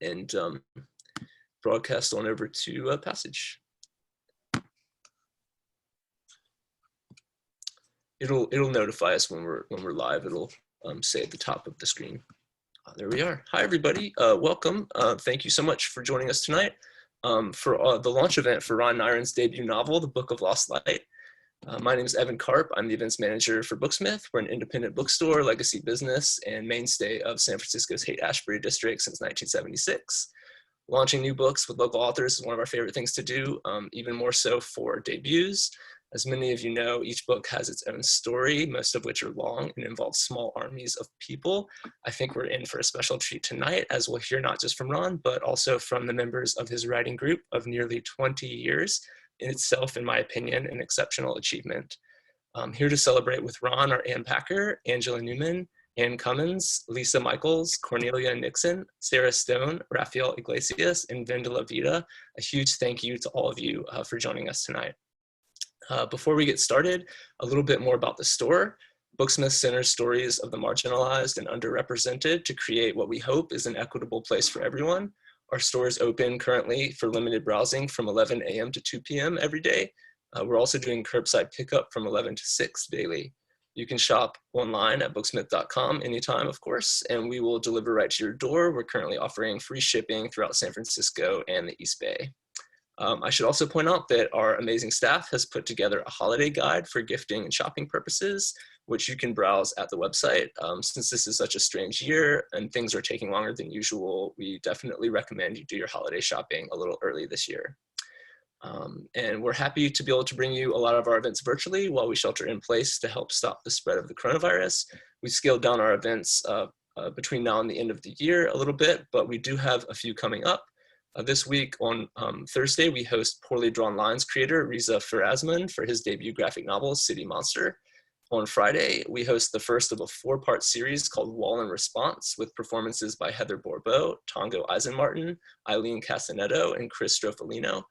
and broadcast on over to Passage. It'll notify us when we're live. It'll say at the top of the screen. There we are. Hi everybody, welcome. Thank you so much for joining us tonight for the launch event for Ron Nyren's debut novel, The Book of Lost Light. My name is Evan Karp. I'm the events manager for Booksmith. We're an independent bookstore, legacy business, and mainstay of San Francisco's Haight-Ashbury district since 1976. Launching new books with local authors is one of our favorite things to do, even more so for debuts. As many of you know, each book has its own story, most of which are long and involve small armies of people. I think we're in for a special treat tonight, as we'll hear not just from Ron, but also from the members of his writing group of nearly 20 years, in itself, in my opinion, an exceptional achievement. Here to celebrate with Ron are Ann Packer, Angela Newman, Ann Cummins, Lisa Michaels, Cornelia Nixon, Sarah Stone, Rafael Yglesias, and Vendela Vida. A huge thank you to all of you for joining us tonight. Before we get started, a little bit more about the store. Booksmith centers stories of the marginalized and underrepresented to create what we hope is an equitable place for everyone. Our store is open currently for limited browsing from 11 a.m. to 2 p.m. every day. We're also doing curbside pickup from 11 to 6 daily. You can shop online at booksmith.com anytime, of course, and we will deliver right to your door. We're currently offering free shipping throughout San Francisco and the East Bay. I should also point out that our amazing staff has put together a holiday guide for gifting and shopping purposes, which you can browse at the website. Since this is such a strange year and things are taking longer than usual, we definitely recommend you do your holiday shopping a little early this year. And we're happy to be able to bring you a lot of our events virtually while we shelter in place to help stop the spread of the coronavirus. We scaled down our events between now and the end of the year a little bit, but we do have a few coming up. This week on Thursday, we host Poorly Drawn Lines creator Reza Farazman for his debut graphic novel, City Monster. On Friday, we host the first of a 4-part series called Wall and Response with performances by Heather Bourbeau, Tongo Eisenmartin, Eileen Casanetto, and Chris Strofolino.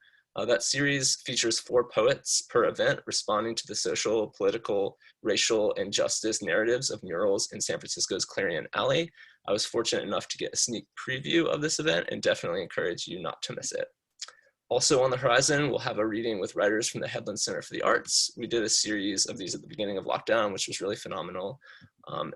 That series features 4 poets per event responding to the social, political, racial, and justice narratives of murals in San Francisco's Clarion Alley. I was fortunate enough to get a sneak preview of this event and definitely encourage you not to miss it. Also on the horizon, we'll have a reading with writers from the Headland Center for the Arts. We did a series of these at the beginning of lockdown, which was really phenomenal.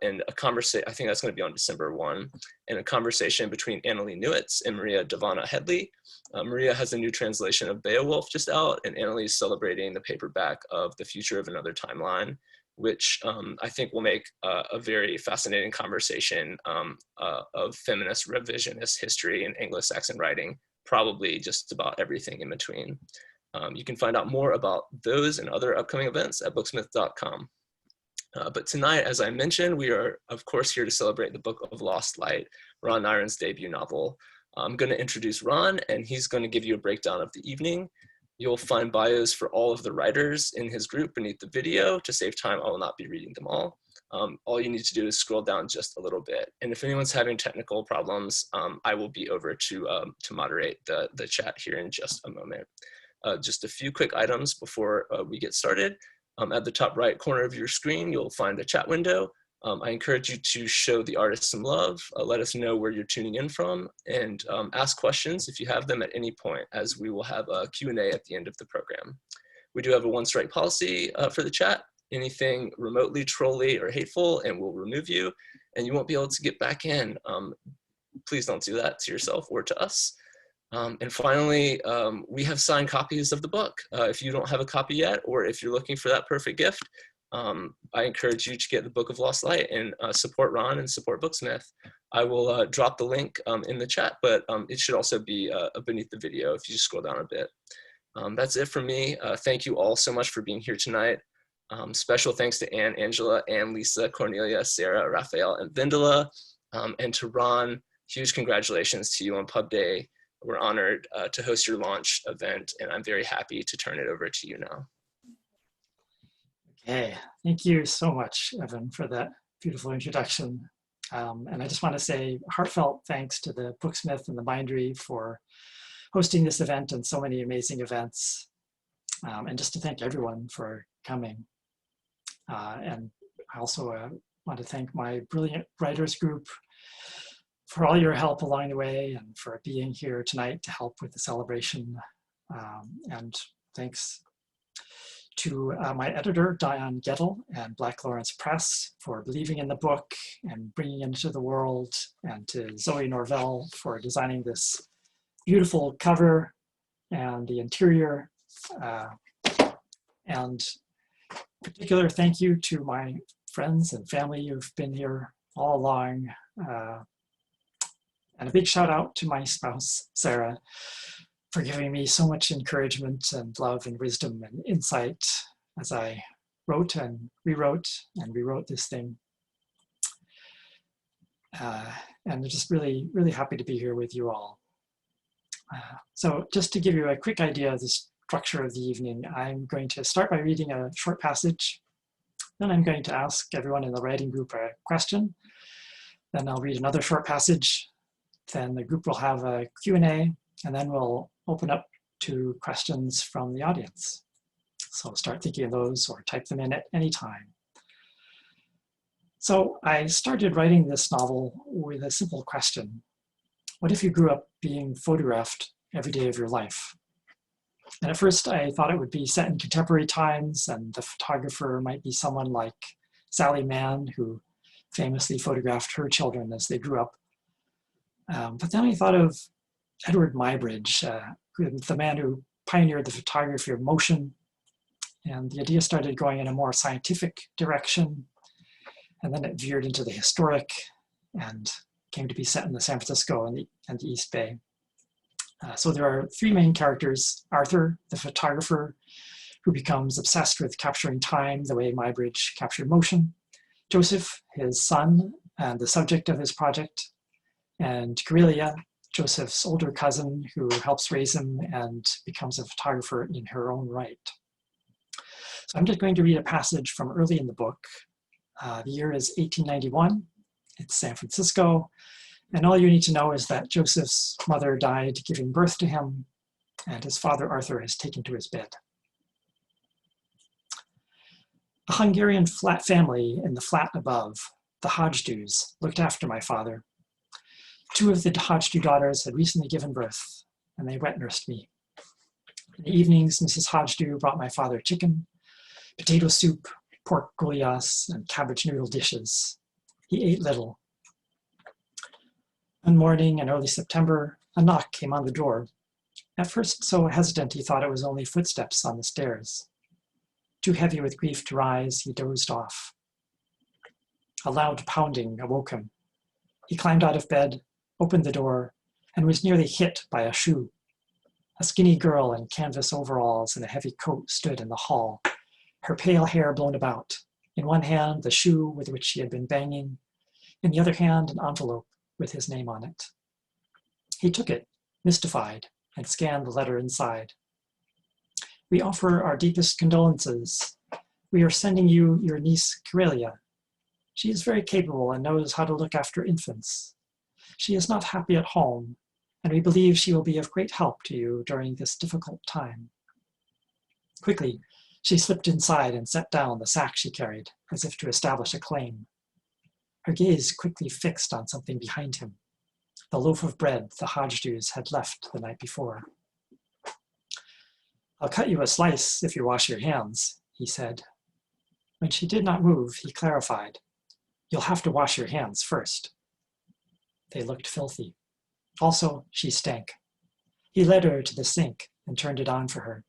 And a conversation, I think that's going to be on December 1, and a conversation between Annalee Newitz and Maria Davana Headley. Maria has a new translation of Beowulf just out, and Annalee is celebrating the paperback of The Future of Another Timeline, which I think will make a very fascinating conversation of feminist revisionist history and Anglo-Saxon writing, probably just about everything in between. You can find out more about those and other upcoming events at booksmith.com. But tonight, as I mentioned, we are, of course, here to celebrate the Book of Lost Light, Ron Nyren's debut novel. I'm going to introduce Ron, and he's going to give you a breakdown of the evening. You'll find bios for all of the writers in his group beneath the video. To save time, I will not be reading them all. All you need to do is scroll down just a little bit. And if anyone's having technical problems, I will be over to moderate the chat here in just a moment. Just a few quick items before we get started. At the top right corner of your screen, you'll find a chat window. I encourage you to show the artist some love, let us know where you're tuning in from, and ask questions if you have them at any point, as we will have a Q&A at the end of the program. We do have a one-strike policy for the chat. Anything remotely trolly or hateful, and we'll remove you, and you won't be able to get back in. Please don't do that to yourself or to us. And finally, we have signed copies of the book. If you don't have a copy yet, or if you're looking for that perfect gift, I encourage you to get the Book of Lost Light and support Ron and support Booksmith. I will drop the link in the chat, but it should also be beneath the video if you just scroll down a bit. That's it for me. Thank you all so much for being here tonight. Special thanks to Anne, Angela, Anne, Lisa, Cornelia, Sarah, Rafael, and Vendela. And to Ron, huge congratulations to you on Pub Day. We're honored to host your launch event, and I'm very happy to turn it over to you now. Okay, thank you so much, Evan, for that beautiful introduction. And I just want to say heartfelt thanks to the Booksmith and the Bindery for hosting this event and so many amazing events. And just to thank everyone for coming. And I also want to thank my brilliant writers group for all your help along the way and for being here tonight to help with the celebration. And thanks to my editor, Diane Gettle, and Black Lawrence Press for believing in the book and bringing it into the world, and to Zoe Norvell for designing this beautiful cover and the interior. And particular thank you to my friends and family who've been here all along. And a big shout out to my spouse, Sarah, for giving me so much encouragement and love and wisdom and insight as I wrote and rewrote this thing. And just really, really happy to be here with you all. So just to give you a quick idea of the structure of the evening, I'm going to start by reading a short passage. Then I'm going to ask everyone in the writing group a question. Then I'll read another short passage. Then the group will have a Q&A, and then we'll open up to questions from the audience. So start thinking of those or type them in at any time. So I started writing this novel with a simple question. What if you grew up being photographed every day of your life? And at first I thought it would be set in contemporary times, and the photographer might be someone like Sally Mann, who famously photographed her children as they grew up. But then I thought of Edward Muybridge, the man who pioneered the photography of motion, and the idea started going in a more scientific direction, and then it veered into the historic and came to be set in the San Francisco and the East Bay. So there are three main characters: Arthur, the photographer, who becomes obsessed with capturing time the way Muybridge captured motion; Joseph, his son, and the subject of his project; and Cornelia, Joseph's older cousin, who helps raise him and becomes a photographer in her own right. So I'm just going to read a passage from early in the book. The year is 1891. It's San Francisco. And all you need to know is that Joseph's mother died giving birth to him, and his father Arthur has taken to his bed. A Hungarian flat family in the flat above, the Hodgdews, looked after my father. Two of the Hodgdew daughters had recently given birth, and they wet nursed me. In the evenings, Mrs. Hodgdew brought my father chicken, potato soup, pork goulias, and cabbage noodle dishes. He ate little. One morning in early September, a knock came on the door. At first, so hesitant, he thought it was only footsteps on the stairs. Too heavy with grief to rise, he dozed off. A loud pounding awoke him. He climbed out of bed, opened the door, and was nearly hit by a shoe. A skinny girl in canvas overalls and a heavy coat stood in the hall, her pale hair blown about. In one hand, the shoe with which she had been banging. In the other hand, an envelope with his name on it. He took it, mystified, and scanned the letter inside. We offer our deepest condolences. We are sending you your niece, Cornelia. She is very capable and knows how to look after infants. She is not happy at home, and we believe she will be of great help to you during this difficult time. Quickly, she slipped inside and set down the sack she carried, as if to establish a claim. Her gaze quickly fixed on something behind him, the loaf of bread the Hodgdews had left the night before. I'll cut you a slice if you wash your hands, he said. When she did not move, he clarified, you'll have to wash your hands first. They looked filthy. Also, she stank. He led her to the sink and turned it on for her.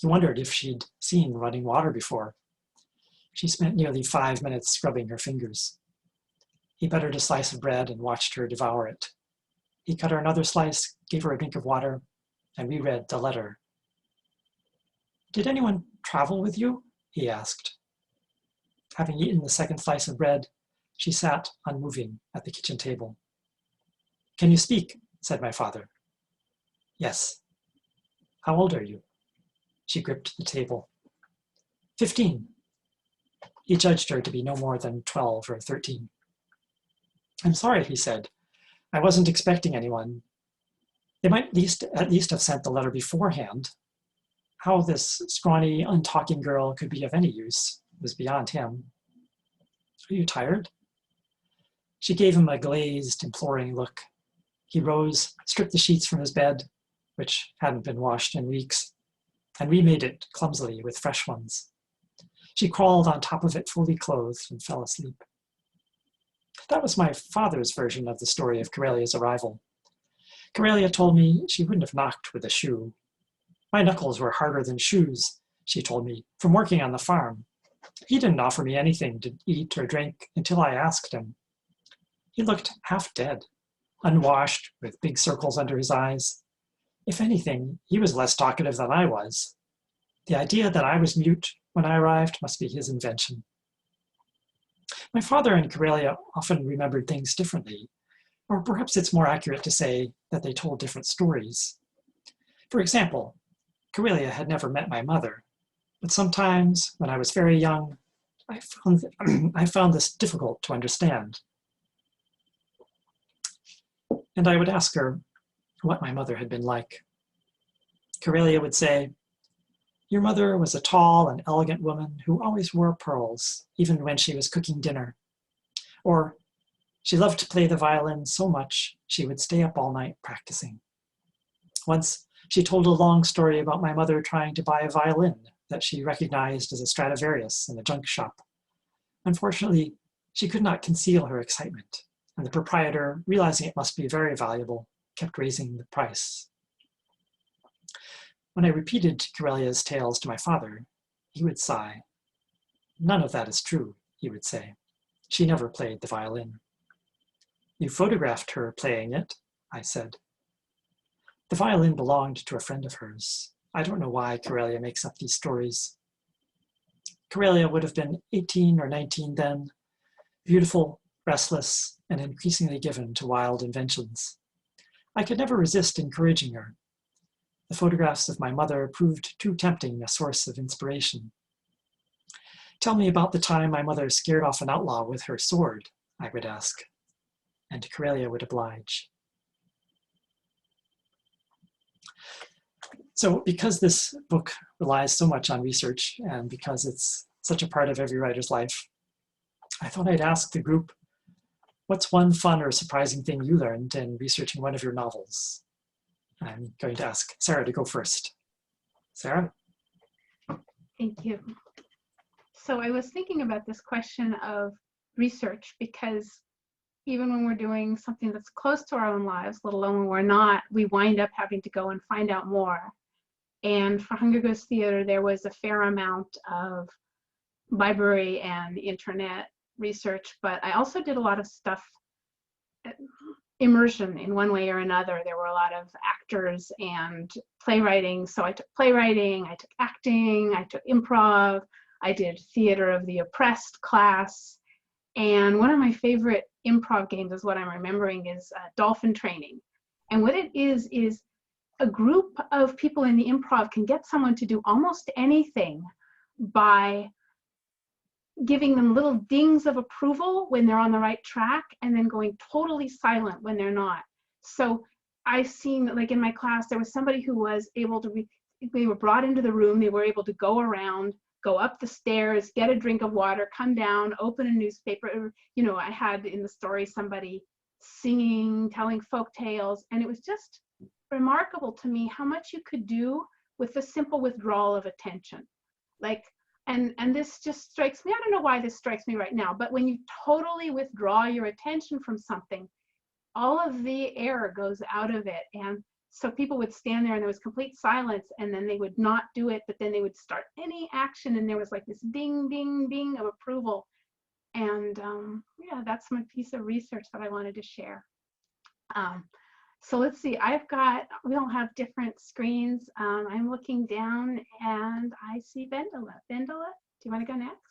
He wondered if she'd seen running water before. She spent nearly 5 minutes scrubbing her fingers. He buttered a slice of bread and watched her devour it. He cut her another slice, gave her a drink of water, and reread the letter. Did anyone travel with you? He asked. Having eaten the second slice of bread, she sat unmoving at the kitchen table. Can you speak? Said my father. Yes. How old are you? She gripped the table. 15. He judged her to be no more than 12 or 13. I'm sorry, he said. I wasn't expecting anyone. They might at least have sent the letter beforehand. How this scrawny, untalking girl could be of any use was beyond him. Are you tired? She gave him a glazed, imploring look. He rose, stripped the sheets from his bed, which hadn't been washed in weeks, and remade it clumsily with fresh ones. She crawled on top of it fully clothed and fell asleep. That was my father's version of the story of Cornelia's arrival. Cornelia told me she wouldn't have knocked with a shoe. My knuckles were harder than shoes, she told me, from working on the farm. He didn't offer me anything to eat or drink until I asked him. He looked half dead, unwashed, with big circles under his eyes. If anything, he was less talkative than I was. The idea that I was mute when I arrived must be his invention. My father and Cornelia often remembered things differently, or perhaps it's more accurate to say that they told different stories. For example, Cornelia had never met my mother, but sometimes when I was very young, I found this difficult to understand. And I would ask her what my mother had been like. Cornelia would say, "Your mother was a tall and elegant woman who always wore pearls, even when she was cooking dinner." Or, "She loved to play the violin so much, she would stay up all night practicing." Once, she told a long story about my mother trying to buy a violin that she recognized as a Stradivarius in a junk shop. Unfortunately, she could not conceal her excitement, and the proprietor, realizing it must be very valuable, kept raising the price. When I repeated Cornelia's tales to my father, he would sigh. "None of that is true," he would say. "She never played the violin." "You photographed her playing it," I said. The violin belonged to a friend of hers. I don't know why Cornelia makes up these stories. Cornelia would have been 18 or 19 then, beautiful, restless, and increasingly given to wild inventions. I could never resist encouraging her. The photographs of my mother proved too tempting a source of inspiration. "Tell me about the time my mother scared off an outlaw with her sword," I would ask, and Cornelia would oblige. So because this book relies so much on research and because it's such a part of every writer's life, I thought I'd ask the group, what's one fun or surprising thing you learned in researching one of your novels? I'm going to ask Sarah to go first. Sarah? Thank you. So I was thinking about this question of research because even when we're doing something that's close to our own lives, let alone when we're not, we wind up having to go and find out more. And for Hunger Games Theater, there was a fair amount of library and internet research, but I also did a lot of stuff, immersion in one way or another. There were a lot of actors and playwriting. So I took playwriting, I took acting, I took improv, I did theater of the oppressed class. And one of my favorite improv games is what I'm remembering is dolphin training. And what it is a group of people in the improv can get someone to do almost anything by giving them little dings of approval when they're on the right track and then going totally silent when they're not. So I've seen, like in my class, there was somebody who was able to, they were brought into the room, they were able to go around, go up the stairs, get a drink of water, come down, open a newspaper. You know, I had in the story somebody singing, telling folk tales, and it was just remarkable to me how much you could do with the simple withdrawal of attention. Like, and this just strikes me, I don't know why this strikes me right now, but when you totally withdraw your attention from something, all of the air goes out of it. And so people would stand there and there was complete silence, and then they would not do it, but then they would start any action, and there was like this ding, ding, ding of approval. And yeah, that's my piece of research that I wanted to share. So let's see, we all have different screens. I'm looking down and I see Vendela. Vendela, do you want to go next?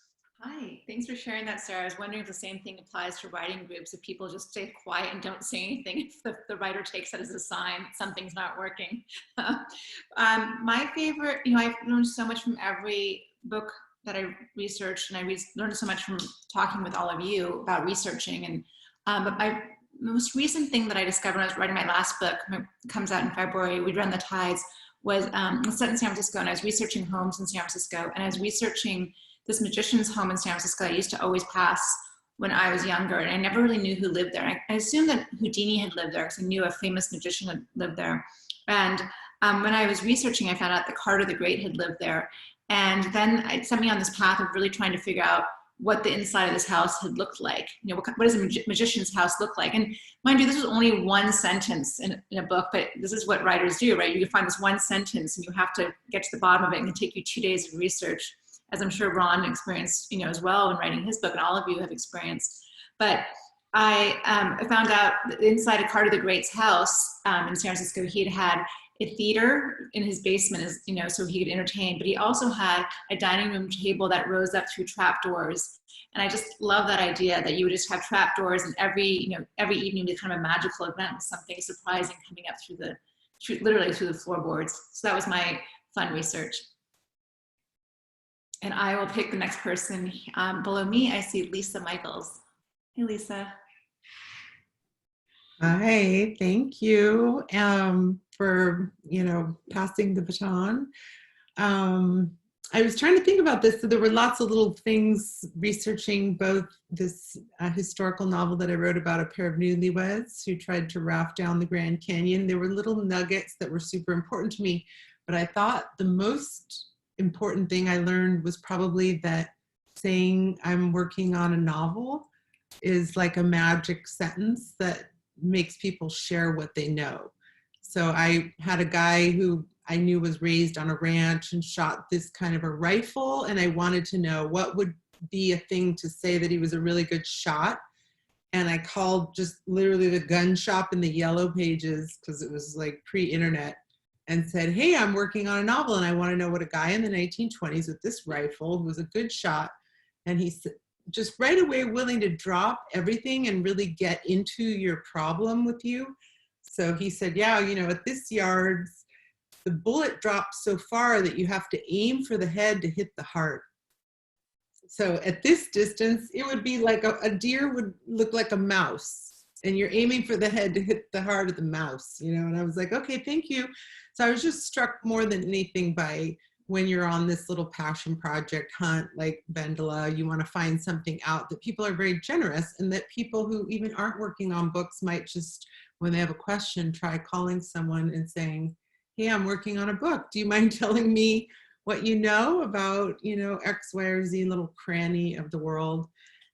Hi, thanks for sharing that, Sarah. I was wondering if the same thing applies to writing groups, if people just stay quiet and don't say anything, if the writer takes that as a sign something's not working. My favorite, I've learned so much from every book that I researched, and I learned so much from talking with all of you about researching. And but my most recent thing that I discovered when I was writing my last book, it comes out in February, We'd Run the Tides, was set in San Francisco, and I was researching homes in San Francisco, and I was researching this magician's home in San Francisco. I used to always pass when I was younger, and I never really knew who lived there. I assumed that Houdini had lived there because I knew a famous magician had lived there. And when I was researching, I found out that Carter the Great had lived there. And then it set me on this path of really trying to figure out what the inside of this house had looked like. You know, what does a magician's house look like? And mind you, this was only one sentence in a book, but this is what writers do, right? You can find this one sentence and you have to get to the bottom of it, and it can take you 2 days of research, as I'm sure Ron experienced, you know, as well when writing his book, and all of you have experienced. But I found out that inside of Carter the Great's house in San Francisco, he had a theater in his basement, as you know, so he could entertain, but he also had a dining room table that rose up through trapdoors. And I just love that idea that you would just have trapdoors, and every evening be kind of a magical event with something surprising coming up literally through the floorboards. So that was my fun research. And I will pick the next person. Below me, I see Lisa Michaels. Hey, Lisa. Hi, thank you for, passing the baton. I was trying to think about this. So there were lots of little things researching both this historical novel that I wrote about a pair of newlyweds who tried to raft down the Grand Canyon. There were little nuggets that were super important to me, but I thought the most important thing I learned was probably that saying I'm working on a novel is like a magic sentence that makes people share what they know. So I had a guy who I knew was raised on a ranch and shot this kind of a rifle, and I wanted to know what would be a thing to say that he was a really good shot. And I called just literally the gun shop in the Yellow Pages, because it was like pre-internet, and said, hey, I'm working on a novel and I want to know what a guy in the 1920s with this rifle who was a good shot. And he's just right away willing to drop everything and really get into your problem with you. So he said, yeah, at this yards, the bullet drops so far that you have to aim for the head to hit the heart. So at this distance, it would be like a deer would look like a mouse, and you're aiming for the head to hit the heart of the mouse, and I was like, okay, thank you. So I was just struck more than anything by when you're on this little passion project hunt like Vendela, you want to find something out that people are very generous, and that people who even aren't working on books might just, when they have a question, try calling someone and saying, hey, I'm working on a book. Do you mind telling me what you know about, X, Y, or Z little cranny of the world?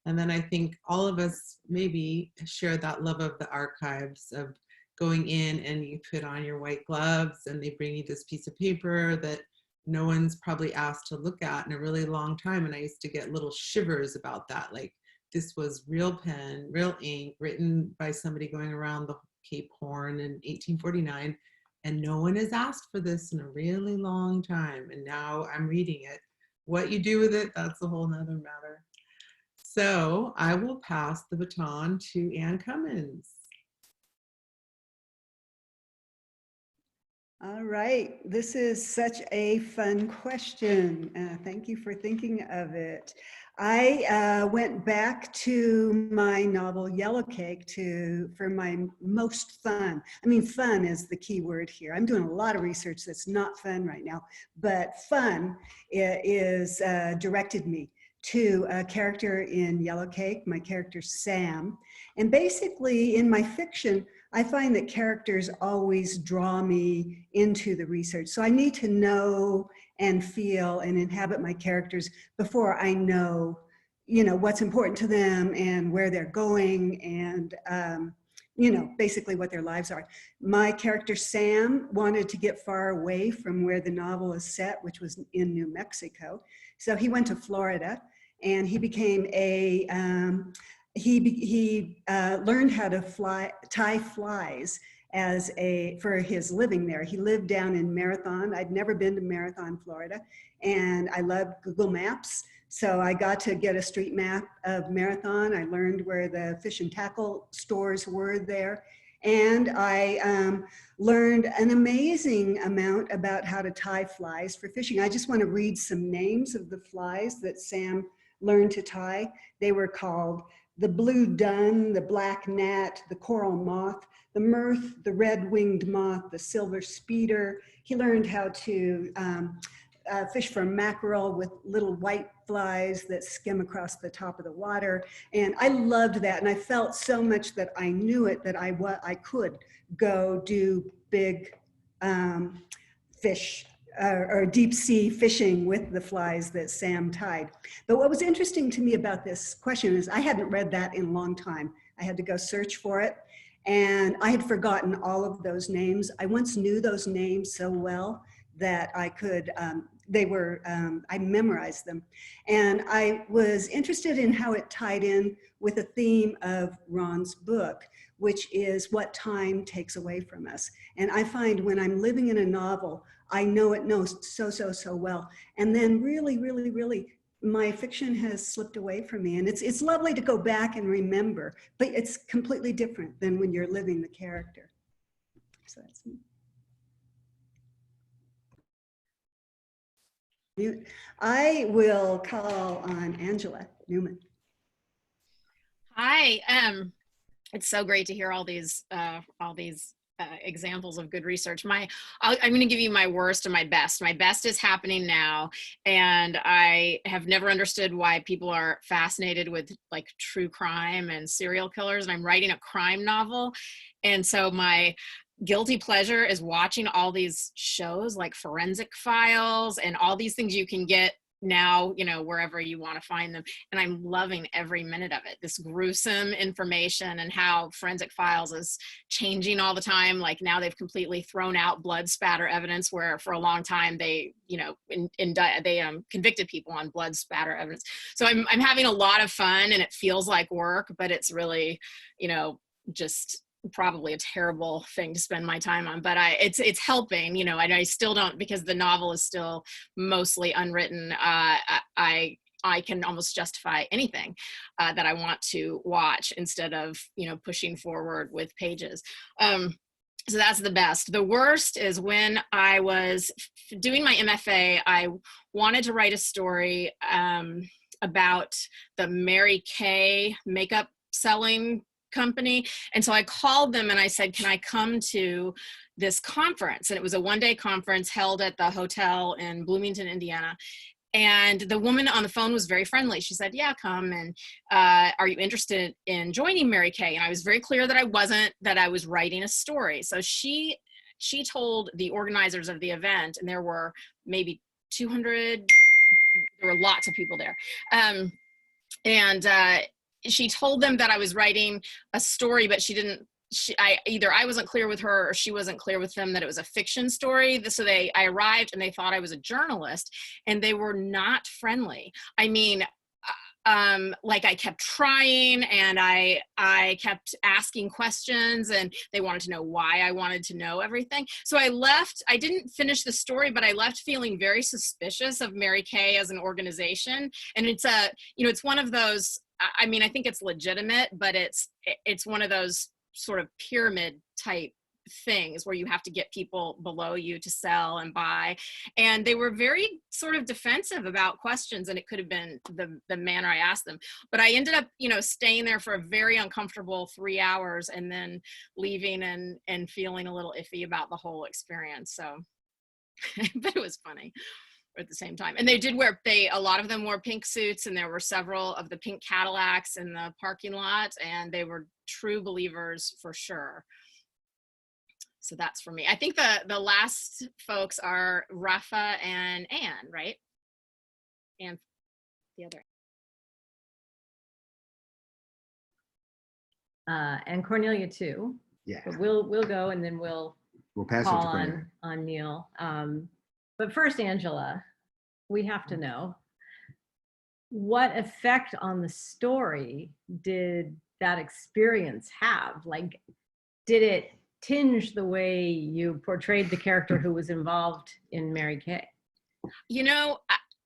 And then I think all of us maybe share that love of the archives, of going in and you put on your white gloves and they bring you this piece of paper that no one's probably asked to look at in a really long time. And I used to get little shivers about that. Like, this was real pen, real ink, written by somebody going around the Cape Horn in 1849. And no one has asked for this in a really long time. And now I'm reading it. What you do with it, that's a whole nother matter. So I will pass the baton to Ann Cummins. All right, this is such a fun question. Thank you for thinking of it. I went back to my novel Yellow Cake for my most fun. I mean, fun is the key word here. I'm doing a lot of research that's not fun right now, but fun is directed me to a character in Yellow Cake, my character Sam. And basically in my fiction, I find that characters always draw me into the research. So I need to know and feel and inhabit my characters before I know, what's important to them and where they're going and, basically what their lives are. My character Sam wanted to get far away from where the novel is set, which was in New Mexico. So he went to Florida and he became a, he learned how to tie flies for his living there. He lived down in Marathon. I'd never been to Marathon, Florida, and I loved Google Maps. So I got to get a street map of Marathon. I learned where the fish and tackle stores were there. And I learned an amazing amount about how to tie flies for fishing. I just want to read some names of the flies that Sam learned to tie. They were called the blue dun, the black gnat, the coral moth, the mirth, the red-winged moth, the silver speeder. He learned how to fish for mackerel with little white flies that skim across the top of the water. And I loved that. And I felt so much that I knew it, that I could go do big fish or deep sea fishing with the flies that Sam tied. But what was interesting to me about this question is I hadn't read that in a long time. I had to go search for it. And I had forgotten all of those names. I once knew those names so well that I could, I memorized them. And I was interested in how it tied in with a theme of Ron's book, which is what time takes away from us. And I find when I'm living in a novel, I know it so well. And then really, my fiction has slipped away from me. And it's lovely to go back and remember, but it's completely different than when you're living the character. So that's me. I will call on Angela Newman. Hi, it's so great to hear all these examples of good research. I'm going to give you my worst and my best. My best is happening now, and I have never understood why people are fascinated with like true crime and serial killers. And I'm writing a crime novel, and so my guilty pleasure is watching all these shows like Forensic Files and all these things you can get now, you know, wherever you want to find them. And I'm loving every minute of it, this gruesome information and how Forensic Files is changing all the time. Like now they've completely thrown out blood spatter evidence, where for a long time they, you know, convicted people on blood spatter evidence. So I'm having a lot of fun, and it feels like work, but it's really, you know, just probably a terrible thing to spend my time on, but it's helping, you know. And I still don't, because the novel is still mostly unwritten. I can almost justify anything that I want to watch instead of, you know, pushing forward with pages. So that's the best. The worst is when I was doing my MFA, I wanted to write a story about the Mary Kay makeup selling company. And so I called them and I said, can I come to this conference? And it was a one-day conference held at the hotel in Bloomington, Indiana. And the woman on the phone was very friendly. She said, yeah, come. And are you interested in joining Mary Kay? And I was very clear that I wasn't, that I was writing a story. So she told the organizers of the event, and there were maybe 200, there were lots of people there. She told them that I was writing a story, but either I wasn't clear with her or she wasn't clear with them that it was a fiction story. So I arrived and they thought I was a journalist, and they were not friendly. I mean, like I kept trying, and I kept asking questions, and they wanted to know why I wanted to know everything. So I left. I didn't finish the story, but I left feeling very suspicious of Mary Kay as an organization. And it's it's one of those, I mean, I think it's legitimate, but it's one of those sort of pyramid type things where you have to get people below you to sell and buy. And they were very sort of defensive about questions, and it could have been the manner I asked them. But I ended up, you know, staying there for a very uncomfortable 3 hours and then leaving and feeling a little iffy about the whole experience. So, but it was funny at the same time. And they did wear, a lot of them wore pink suits, and there were several of the pink Cadillacs in the parking lot, and they were true believers for sure. So that's for me. I think the last folks are Rafa and Anne, right? And the other. And Cornelia too. Yeah. But we'll go, and then we'll pass it call to Cornelia. on Neil. But first, Angela, we have to know, what effect on the story did that experience have? Like, did it tinge the way you portrayed the character who was involved in Mary Kay? You know,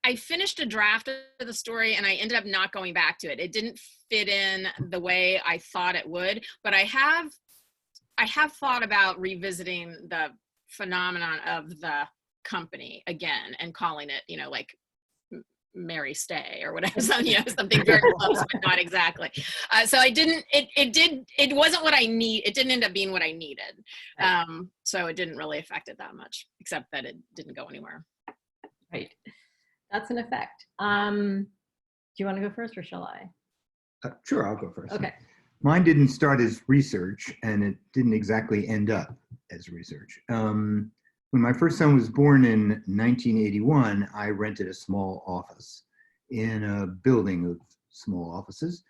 I finished a draft of the story, and I ended up not going back to it. It didn't fit in the way I thought it would, but I have thought about revisiting the phenomenon of the company again and calling it, you know, like Mary Stay or whatever, something very close, but not exactly. So I didn't, it wasn't what I need. It didn't end up being what I needed. So it didn't really affect it that much, except that it didn't go anywhere. Right. That's an effect. Do you want to go first or shall I? Sure, I'll go first. Okay. Mine didn't start as research, and it didn't exactly end up as research. When my first son was born in 1981, I rented a small office in a building of small offices,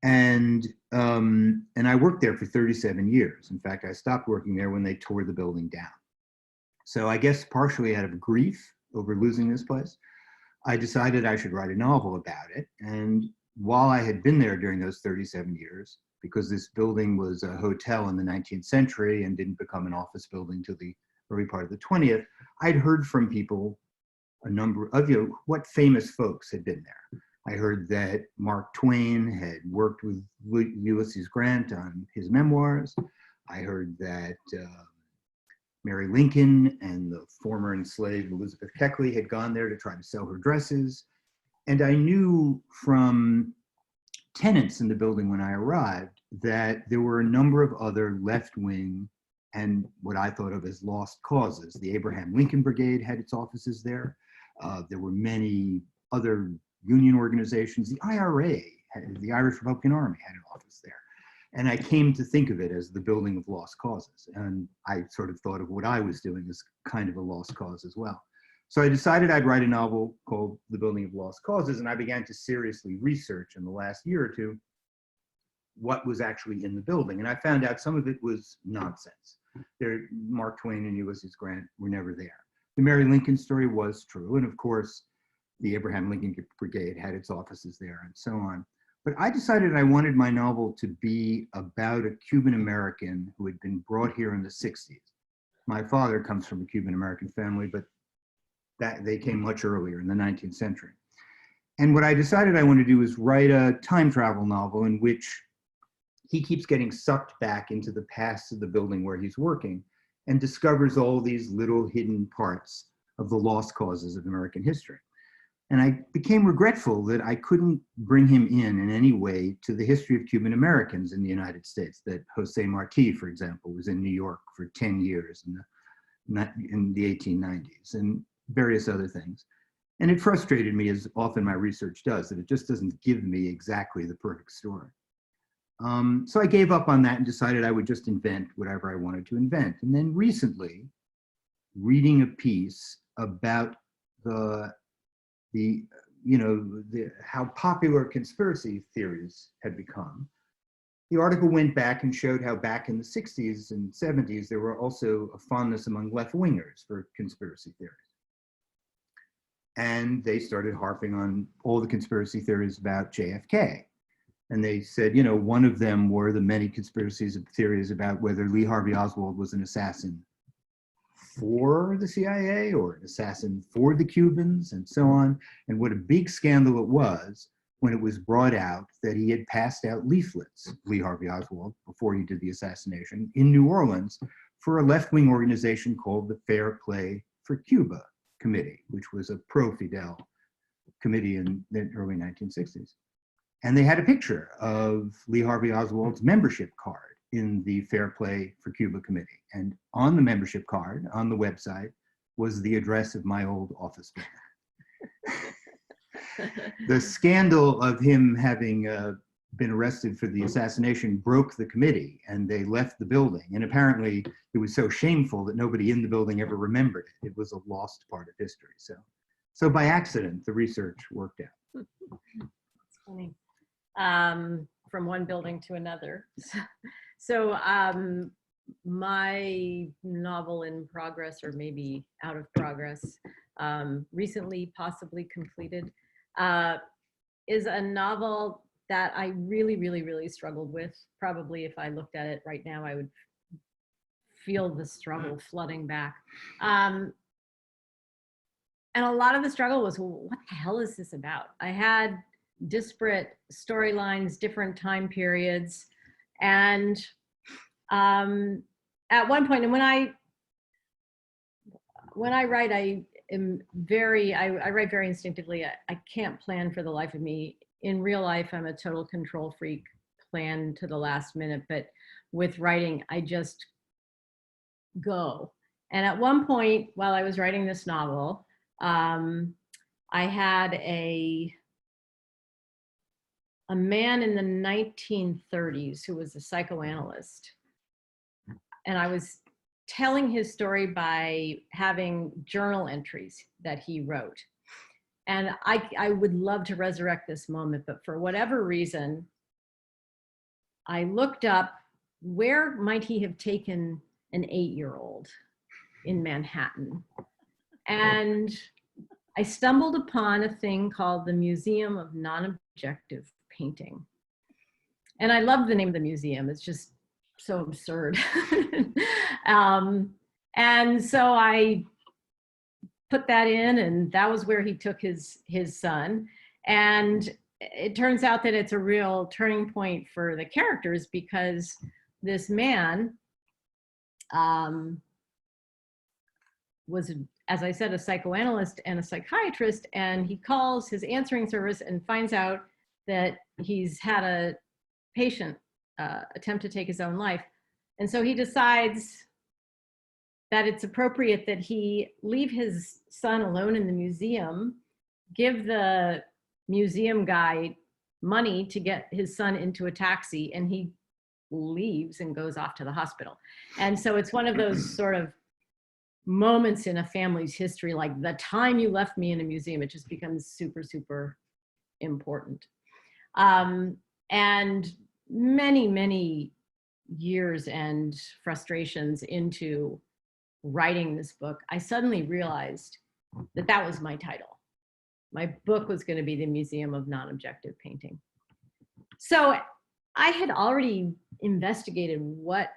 and I worked there for 37 years. In fact, I stopped working there when they tore the building down. So I guess partially out of grief over losing this place, I decided I should write a novel about it. And while I had been there during those 37 years, because this building was a hotel in the 19th century and didn't become an office building till the early part of the 20th, I'd heard from people, a number of what famous folks had been there. I heard that Mark Twain had worked with Ulysses Grant on his memoirs. I heard that Mary Lincoln and the former enslaved Elizabeth Keckley had gone there to try to sell her dresses. And I knew from tenants in the building when I arrived that there were a number of other left-wing and what I thought of as lost causes. The Abraham Lincoln Brigade had its offices there. There were many other union organizations. The IRA, the Irish Republican Army, had an office there. And I came to think of it as the building of lost causes. And I sort of thought of what I was doing as kind of a lost cause as well. So I decided I'd write a novel called The Building of Lost Causes, and I began to seriously research in the last year or two what was actually in the building. And I found out some of it was nonsense. Mark Twain and Ulysses Grant were never there. The Mary Lincoln story was true, and of course, the Abraham Lincoln Brigade had its offices there and so on. But I decided I wanted my novel to be about a Cuban American who had been brought here in the 60s. My father comes from a Cuban American family, but they came much earlier in the 19th century. And what I decided I wanted to do is write a time travel novel in which he keeps getting sucked back into the past of the building where he's working and discovers all these little hidden parts of the lost causes of American history. And I became regretful that I couldn't bring him in any way to the history of Cuban Americans in the United States, that Jose Marti, for example, was in New York for 10 years in the 1890s, and various other things. And it frustrated me, as often my research does, that it just doesn't give me exactly the perfect story. So I gave up on that and decided I would just invent whatever I wanted to invent. And then recently, reading a piece about how popular conspiracy theories had become, the article went back and showed how back in the 60s and 70s, there were also a fondness among left-wingers for conspiracy theories. And they started harping on all the conspiracy theories about JFK. And they said, one of them were the many conspiracies of theories about whether Lee Harvey Oswald was an assassin for the CIA or an assassin for the Cubans and so on. And what a big scandal it was when it was brought out that he had passed out leaflets, Lee Harvey Oswald, before he did the assassination, in New Orleans for a left-wing organization called the Fair Play for Cuba Committee, which was a pro-Fidel committee in the early 1960s. And they had a picture of Lee Harvey Oswald's membership card in the Fair Play for Cuba Committee. And on the membership card, on the website, was the address of my old office building. The scandal of him having been arrested for the assassination broke the committee, and they left the building. And apparently it was so shameful that nobody in the building ever remembered it. It was a lost part of history. So by accident, the research worked out. That's funny. From one building to another. So my novel in progress, or maybe out of progress, recently possibly completed, is a novel that I really, really, really struggled with. Probably if I looked at it right now, I would feel the struggle flooding back. And a lot of the struggle was, well, what the hell is this about? I had disparate storylines, different time periods. And at one point, and when I write, I write very instinctively. I can't plan for the life of me. In real life, I'm a total control freak, plan to the last minute, but with writing, I just go. And at one point, while I was writing this novel, I had a man in the 1930s who was a psychoanalyst. And I was telling his story by having journal entries that he wrote. And I would love to resurrect this moment, but for whatever reason, I looked up where might he have taken an 8-year-old in Manhattan. And I stumbled upon a thing called the Museum of Non-Objective Painting. And I love the name of the museum. It's just so absurd. And so I put that in, and that was where he took his son. And it turns out that it's a real turning point for the characters, because this man was, as I said, a psychoanalyst and a psychiatrist, and he calls his answering service and finds out that he's had a patient attempt to take his own life. And so he decides that it's appropriate that he leave his son alone in the museum, give the museum guy money to get his son into a taxi, and he leaves and goes off to the hospital. And so it's one of those sort of moments in a family's history, like the time you left me in a museum, it just becomes super, super important. And many, many years and frustrations into writing this book, I suddenly realized that that was my title. My book was going to be the Museum of Non-Objective Painting. So I had already investigated what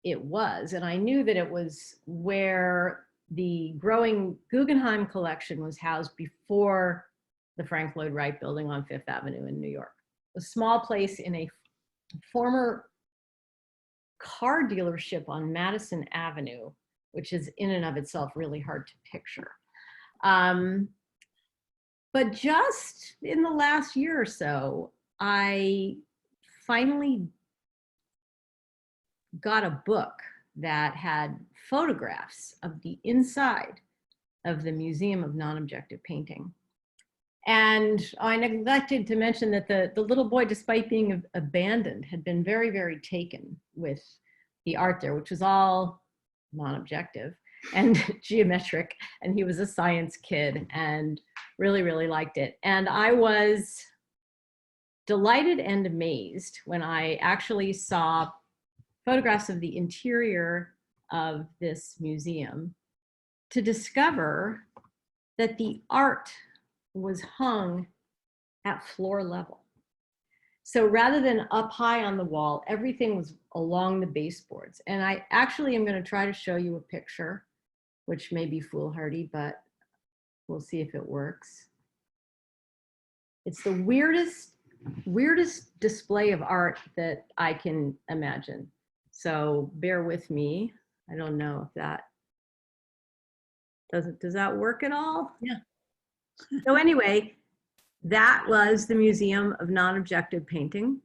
it was, and I knew that it was where the growing Guggenheim collection was housed before the Frank Lloyd Wright building on Fifth Avenue in New York. A small place in a former car dealership on Madison Avenue, which is in and of itself really hard to picture. But just in the last year or so, I finally got a book that had photographs of the inside of the Museum of Non-Objective Painting. And I neglected to mention that the little boy, despite being abandoned, had been very, very taken with the art there, which was all non-objective and geometric. And he was a science kid and really, really liked it. And I was delighted and amazed when I actually saw photographs of the interior of this museum to discover that the art was hung at floor level. So rather than up high on the wall, everything was along the baseboards. And I actually am going to try to show you a picture, which may be foolhardy, but we'll see if it works. It's the weirdest display of art that I can imagine. So bear with me. I don't know if that does that work at all? Yeah. So anyway, that was the Museum of Non-Objective Painting.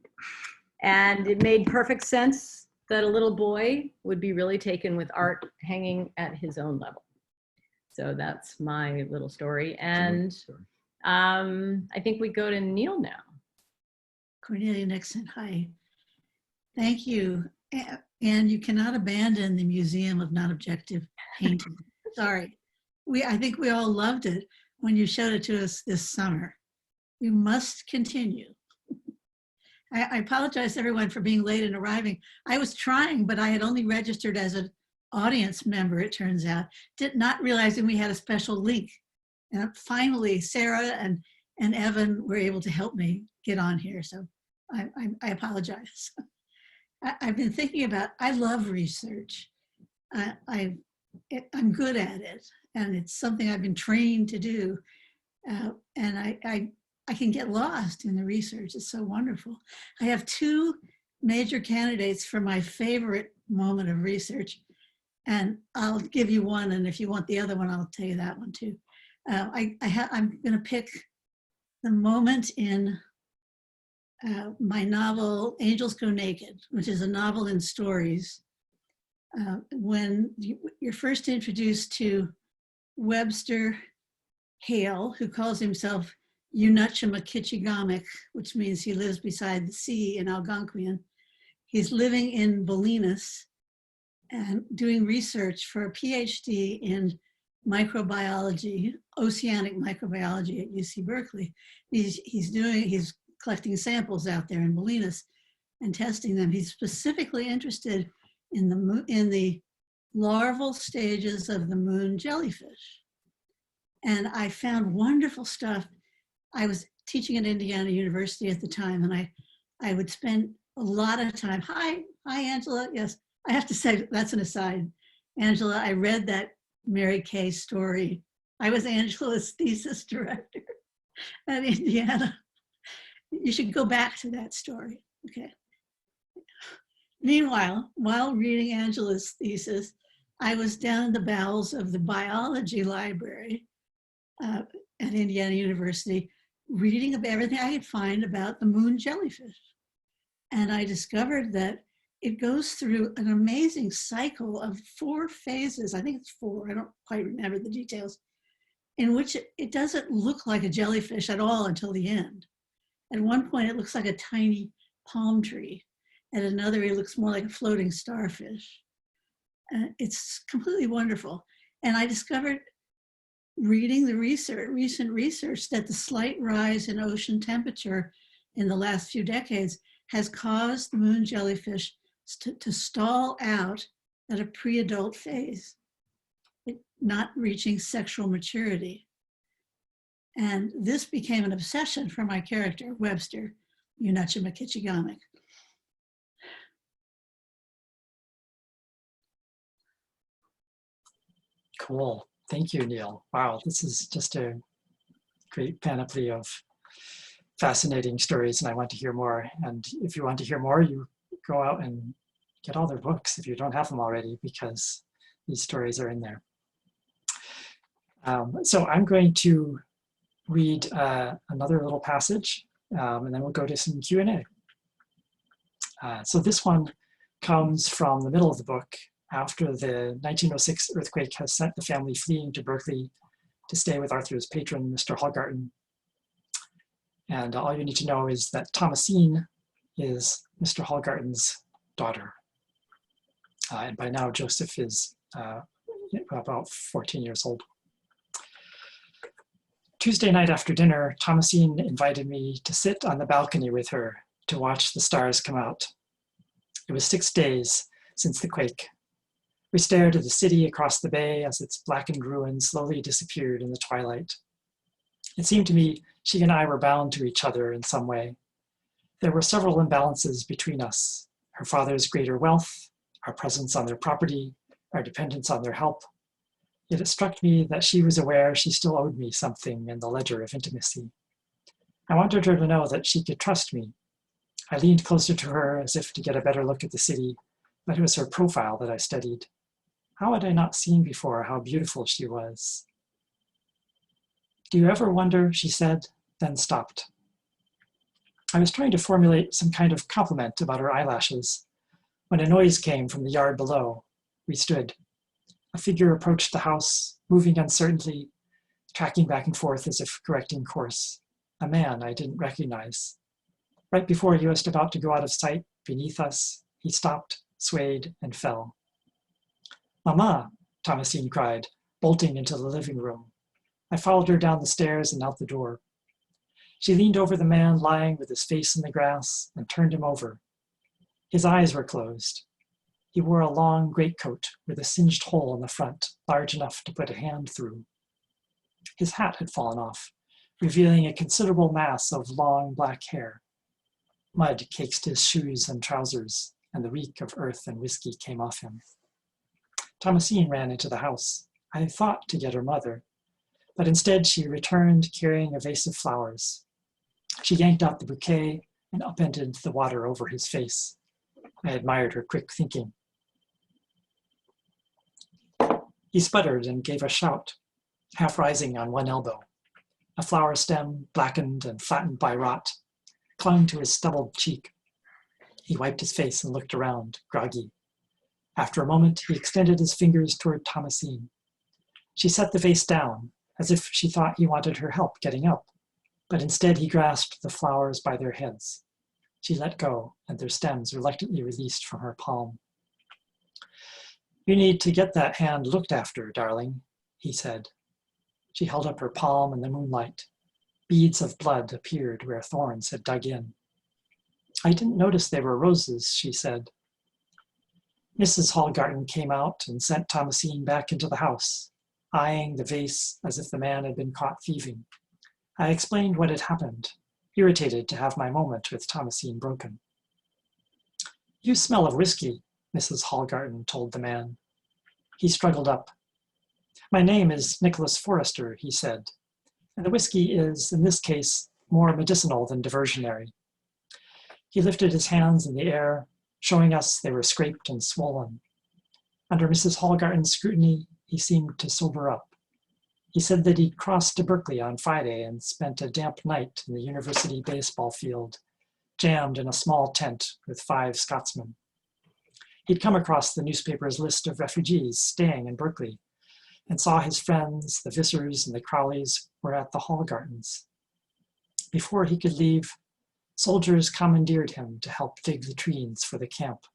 And it made perfect sense that a little boy would be really taken with art hanging at his own level. So that's my little story. And I think we go to Neil now. Cornelia Nixon, hi. Thank you. And you cannot abandon the Museum of Non-Objective Painting. Sorry. I think we all loved it when you showed it to us this summer. You must continue. I apologize to everyone for being late in arriving. I was trying, but I had only registered as an audience member, it turns out, not realizing we had a special link. And finally, Sarah and Evan were able to help me get on here. So I apologize. I've been thinking about, I love research. I'm good at it, and it's something I've been trained to do. And I can get lost in the research. It's so wonderful. I have two major candidates for my favorite moment of research, and I'll give you one, and if you want the other one, I'll tell you that one too. I'm gonna pick the moment in my novel, Angels Go Naked, which is a novel in stories. When you're first introduced to Webster Hale, who calls himself Unutchimakitchigamik, which means he lives beside the sea in Algonquian. He's living in Bolinas and doing research for a PhD in microbiology, oceanic microbiology at UC Berkeley. He's collecting samples out there in Bolinas and testing them. He's specifically interested in the larval stages of the moon jellyfish. And I found wonderful stuff. I was teaching at Indiana University at the time, and I would spend a lot of time. Hi, Angela. Yes, I have to say, that's an aside. Angela, I read that Mary Kay story. I was Angela's thesis director at Indiana. You should go back to that story. Okay. Meanwhile, while reading Angela's thesis, I was down in the bowels of the biology library at Indiana University, reading about everything I could find about the moon jellyfish. And I discovered that it goes through an amazing cycle of 4 phases. I think it's 4, I don't quite remember the details, in which it doesn't look like a jellyfish at all until the end. At one point, it looks like a tiny palm tree. At another, it looks more like a floating starfish. It's completely wonderful. And I discovered, reading the recent research, that the slight rise in ocean temperature in the last few decades has caused the moon jellyfish to stall out at a pre-adult phase, not reaching sexual maturity. And this became an obsession for my character, Webster Unutchimakitchigamik. Cool. Thank you, Neil. Wow, this is just a great panoply of fascinating stories, and I want to hear more. And if you want to hear more, you go out and get all their books if you don't have them already, because these stories are in there. So I'm going to read another little passage, and then we'll go to some Q&A. So this one comes from the middle of the book, after the 1906 earthquake has sent the family fleeing to Berkeley to stay with Arthur's patron, Mr. Hallgarten. And all you need to know is that Thomasine is Mr. Hallgarten's daughter. And by now, Joseph is about 14 years old. Tuesday night after dinner, Thomasine invited me to sit on the balcony with her to watch the stars come out. It was 6 days since the quake. We stared at the city across the bay as its blackened ruins slowly disappeared in the twilight. It seemed to me she and I were bound to each other in some way. There were several imbalances between us: her father's greater wealth, our presence on their property, our dependence on their help. Yet it struck me that she was aware she still owed me something in the ledger of intimacy. I wanted her to know that she could trust me. I leaned closer to her as if to get a better look at the city, but it was her profile that I studied. How had I not seen before how beautiful she was? "Do you ever wonder," she said, then stopped. I was trying to formulate some kind of compliment about her eyelashes when a noise came from the yard below. We stood. A figure approached the house, moving uncertainly, tracking back and forth as if correcting course. A man I didn't recognize. Right before he was about to go out of sight beneath us, he stopped, swayed, and fell. "Mama," Thomasine cried, bolting into the living room. I followed her down the stairs and out the door. She leaned over the man lying with his face in the grass and turned him over. His eyes were closed. He wore a long greatcoat with a singed hole in the front, large enough to put a hand through. His hat had fallen off, revealing a considerable mass of long black hair. Mud caked his shoes and trousers, and the reek of earth and whiskey came off him. Thomasine ran into the house. I thought to get her mother, but instead she returned carrying a vase of flowers. She yanked out the bouquet and upended the water over his face. I admired her quick thinking. He sputtered and gave a shout, half rising on one elbow. A flower stem, blackened and flattened by rot, clung to his stubbled cheek. He wiped his face and looked around, groggy. After a moment, he extended his fingers toward Thomasine. She set the vase down, as if she thought he wanted her help getting up, but instead he grasped the flowers by their heads. She let go, and their stems reluctantly released from her palm. "You need to get that hand looked after, darling," he said. She held up her palm in the moonlight. Beads of blood appeared where thorns had dug in. "I didn't notice they were roses," she said. Mrs. Hallgarten came out and sent Thomasine back into the house, eyeing the vase as if the man had been caught thieving. I explained what had happened, irritated to have my moment with Thomasine broken. "You smell of whiskey," Mrs. Hallgarten told the man. He struggled up. "My name is Nicholas Forrester," he said, "and the whiskey is, in this case, more medicinal than diversionary." He lifted his hands in the air, showing us they were scraped and swollen. Under Mrs. Hallgarten's scrutiny, he seemed to sober up. He said that he'd crossed to Berkeley on Friday and spent a damp night in the university baseball field, jammed in a small tent with 5 Scotsmen. He'd come across the newspaper's list of refugees staying in Berkeley and saw his friends, the Vissers and the Crowleys, were at the Hallgartens. Before he could leave, soldiers commandeered him to help dig latrines for the camp.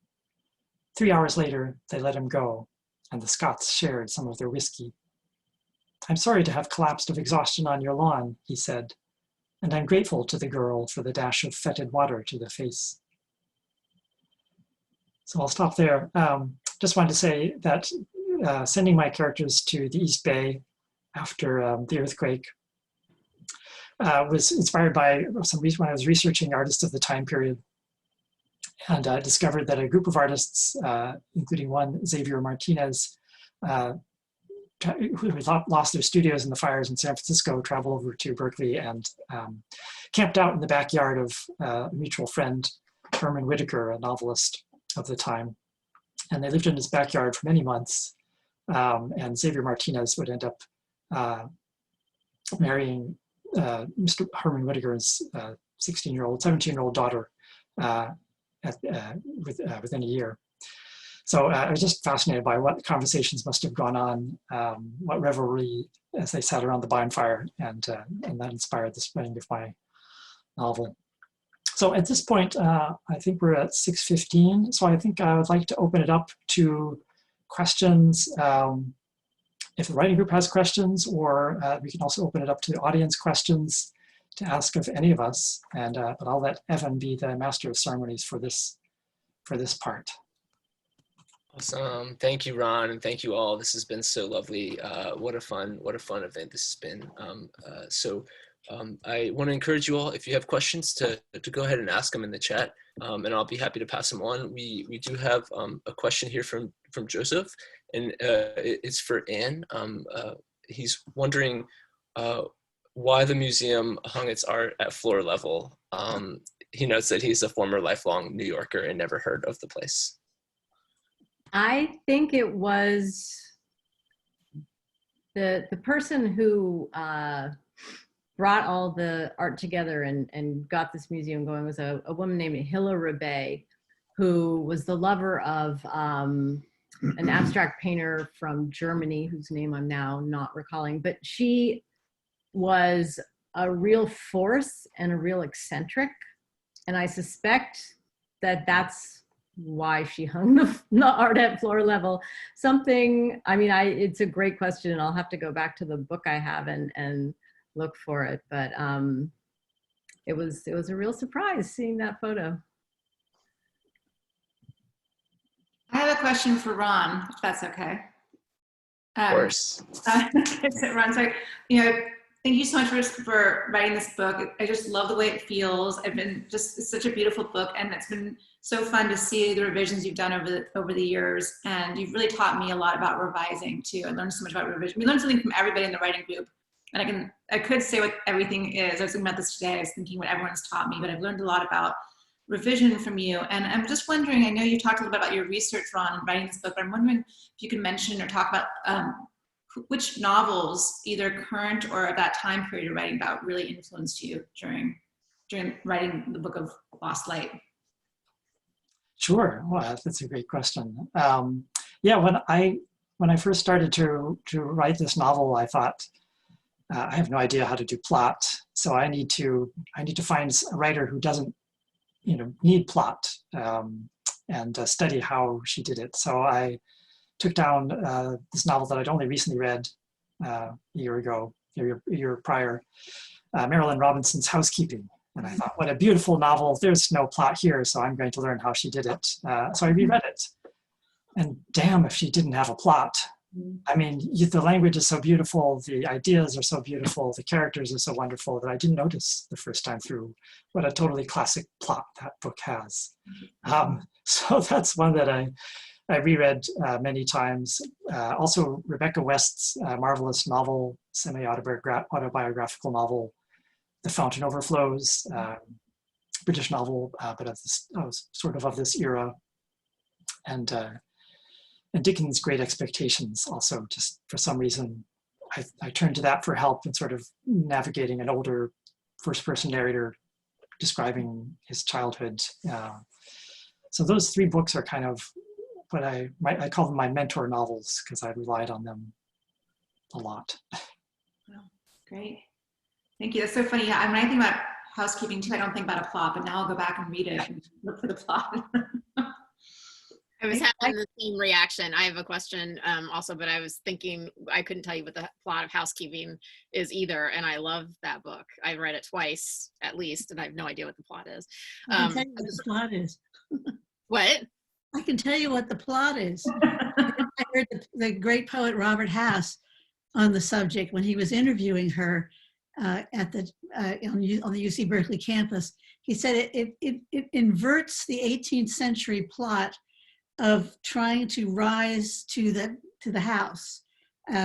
3 hours later, they let him go, and the Scots shared some of their whiskey. "I'm sorry to have collapsed of exhaustion on your lawn," he said, "and I'm grateful to the girl for the dash of fetid water to the face." So I'll stop there. Just wanted to say that sending my characters to the East Bay after the earthquake was inspired by some reason when I was researching artists of the time period, and discovered that a group of artists, including one, Xavier Martinez, who lost their studios in the fires in San Francisco, traveled over to Berkeley and camped out in the backyard of a mutual friend, Herman Whitaker, a novelist of the time. And they lived in his backyard for many months. And Xavier Martinez would end up marrying Mr. Herman Whitaker's 17-year-old daughter within a year. So I was just fascinated by what conversations must have gone on, what revelry as they sat around the bonfire, and that inspired the writing of my novel. So at this point, I think we're at 6:15. So I think I would like to open it up to questions. If the writing group has questions, or we can also open it up to the audience questions to ask of any of us. And but I'll let Evan be the master of ceremonies for this part. Awesome. Thank you, Ron, and thank you all. This has been so lovely. What a fun event this has been. I want to encourage you all, if you have questions, to go ahead and ask them in the chat, and I'll be happy to pass them on. We do have a question here from Joseph, and it's for Anne. He's wondering why the museum hung its art at floor level. He notes that he's a former lifelong New Yorker and never heard of the place. I think it was the person who brought all the art together and got this museum going was a woman named Hilla Rebay, who was the lover of an abstract painter from Germany, whose name I'm now not recalling, but she was a real force and a real eccentric. And I suspect that that's why she hung the art at floor level. It's a great question, and I'll have to go back to the book I have and look for it. But it was a real surprise seeing that photo. I have a question for Ron, if that's okay. Of course. Ron, sorry. Thank you so much for writing this book. I just love the way it feels. It's such a beautiful book, and it's been so fun to see the revisions you've done over the years. And you've really taught me a lot about revising too. I learned so much about revision. We learned something from everybody in the writing group. And I could say what everything is. I was thinking about this today. I was thinking what everyone's taught me, but I've learned a lot about revision from you. And I'm just wondering, I know you talked a little bit about your research, Ron, in writing this book, but I'm wondering if you could mention or talk about which novels, either current or of that time period you're writing about, really influenced you during writing the book of Lost Light? Sure. Well, that's a great question. Yeah, when when I first started to write this novel, I thought, I have no idea how to do plot, so I need to find a writer who doesn't, need plot, and study how she did it. So I took down this novel that I'd only recently read a year prior, Marilyn Robinson's Housekeeping. And I thought, what a beautiful novel. There's no plot here, so I'm going to learn how she did it. So I reread it. And damn if she didn't have a plot. I mean, the language is so beautiful, the ideas are so beautiful, the characters are so wonderful that I didn't notice the first time through what a totally classic plot that book has. So that's one that I reread many times. Also, Rebecca West's marvelous novel, semi-autobiographical novel, The Fountain Overflows, British novel, but of this era. And Dickens' Great Expectations also, just for some reason, I turned to that for help in sort of navigating an older first-person narrator describing his childhood. So those three books are kind of what I call them my mentor novels, because I relied on them a lot. Well, great. Thank you. That's so funny. Yeah, when I think about Housekeeping too, I don't think about a plot, but now I'll go back and read it and look for the plot. I was having the same reaction. I have a question also, but I was thinking I couldn't tell you what the plot of Housekeeping is either, and I love that book. I've read it twice at least, and I have no idea what the plot is. I can tell you what the plot is. What? I can tell you what the plot is. I heard the great poet Robert Hass on the subject when he was interviewing her on the UC Berkeley campus. He said it inverts the 18th century plot of trying to rise to the house,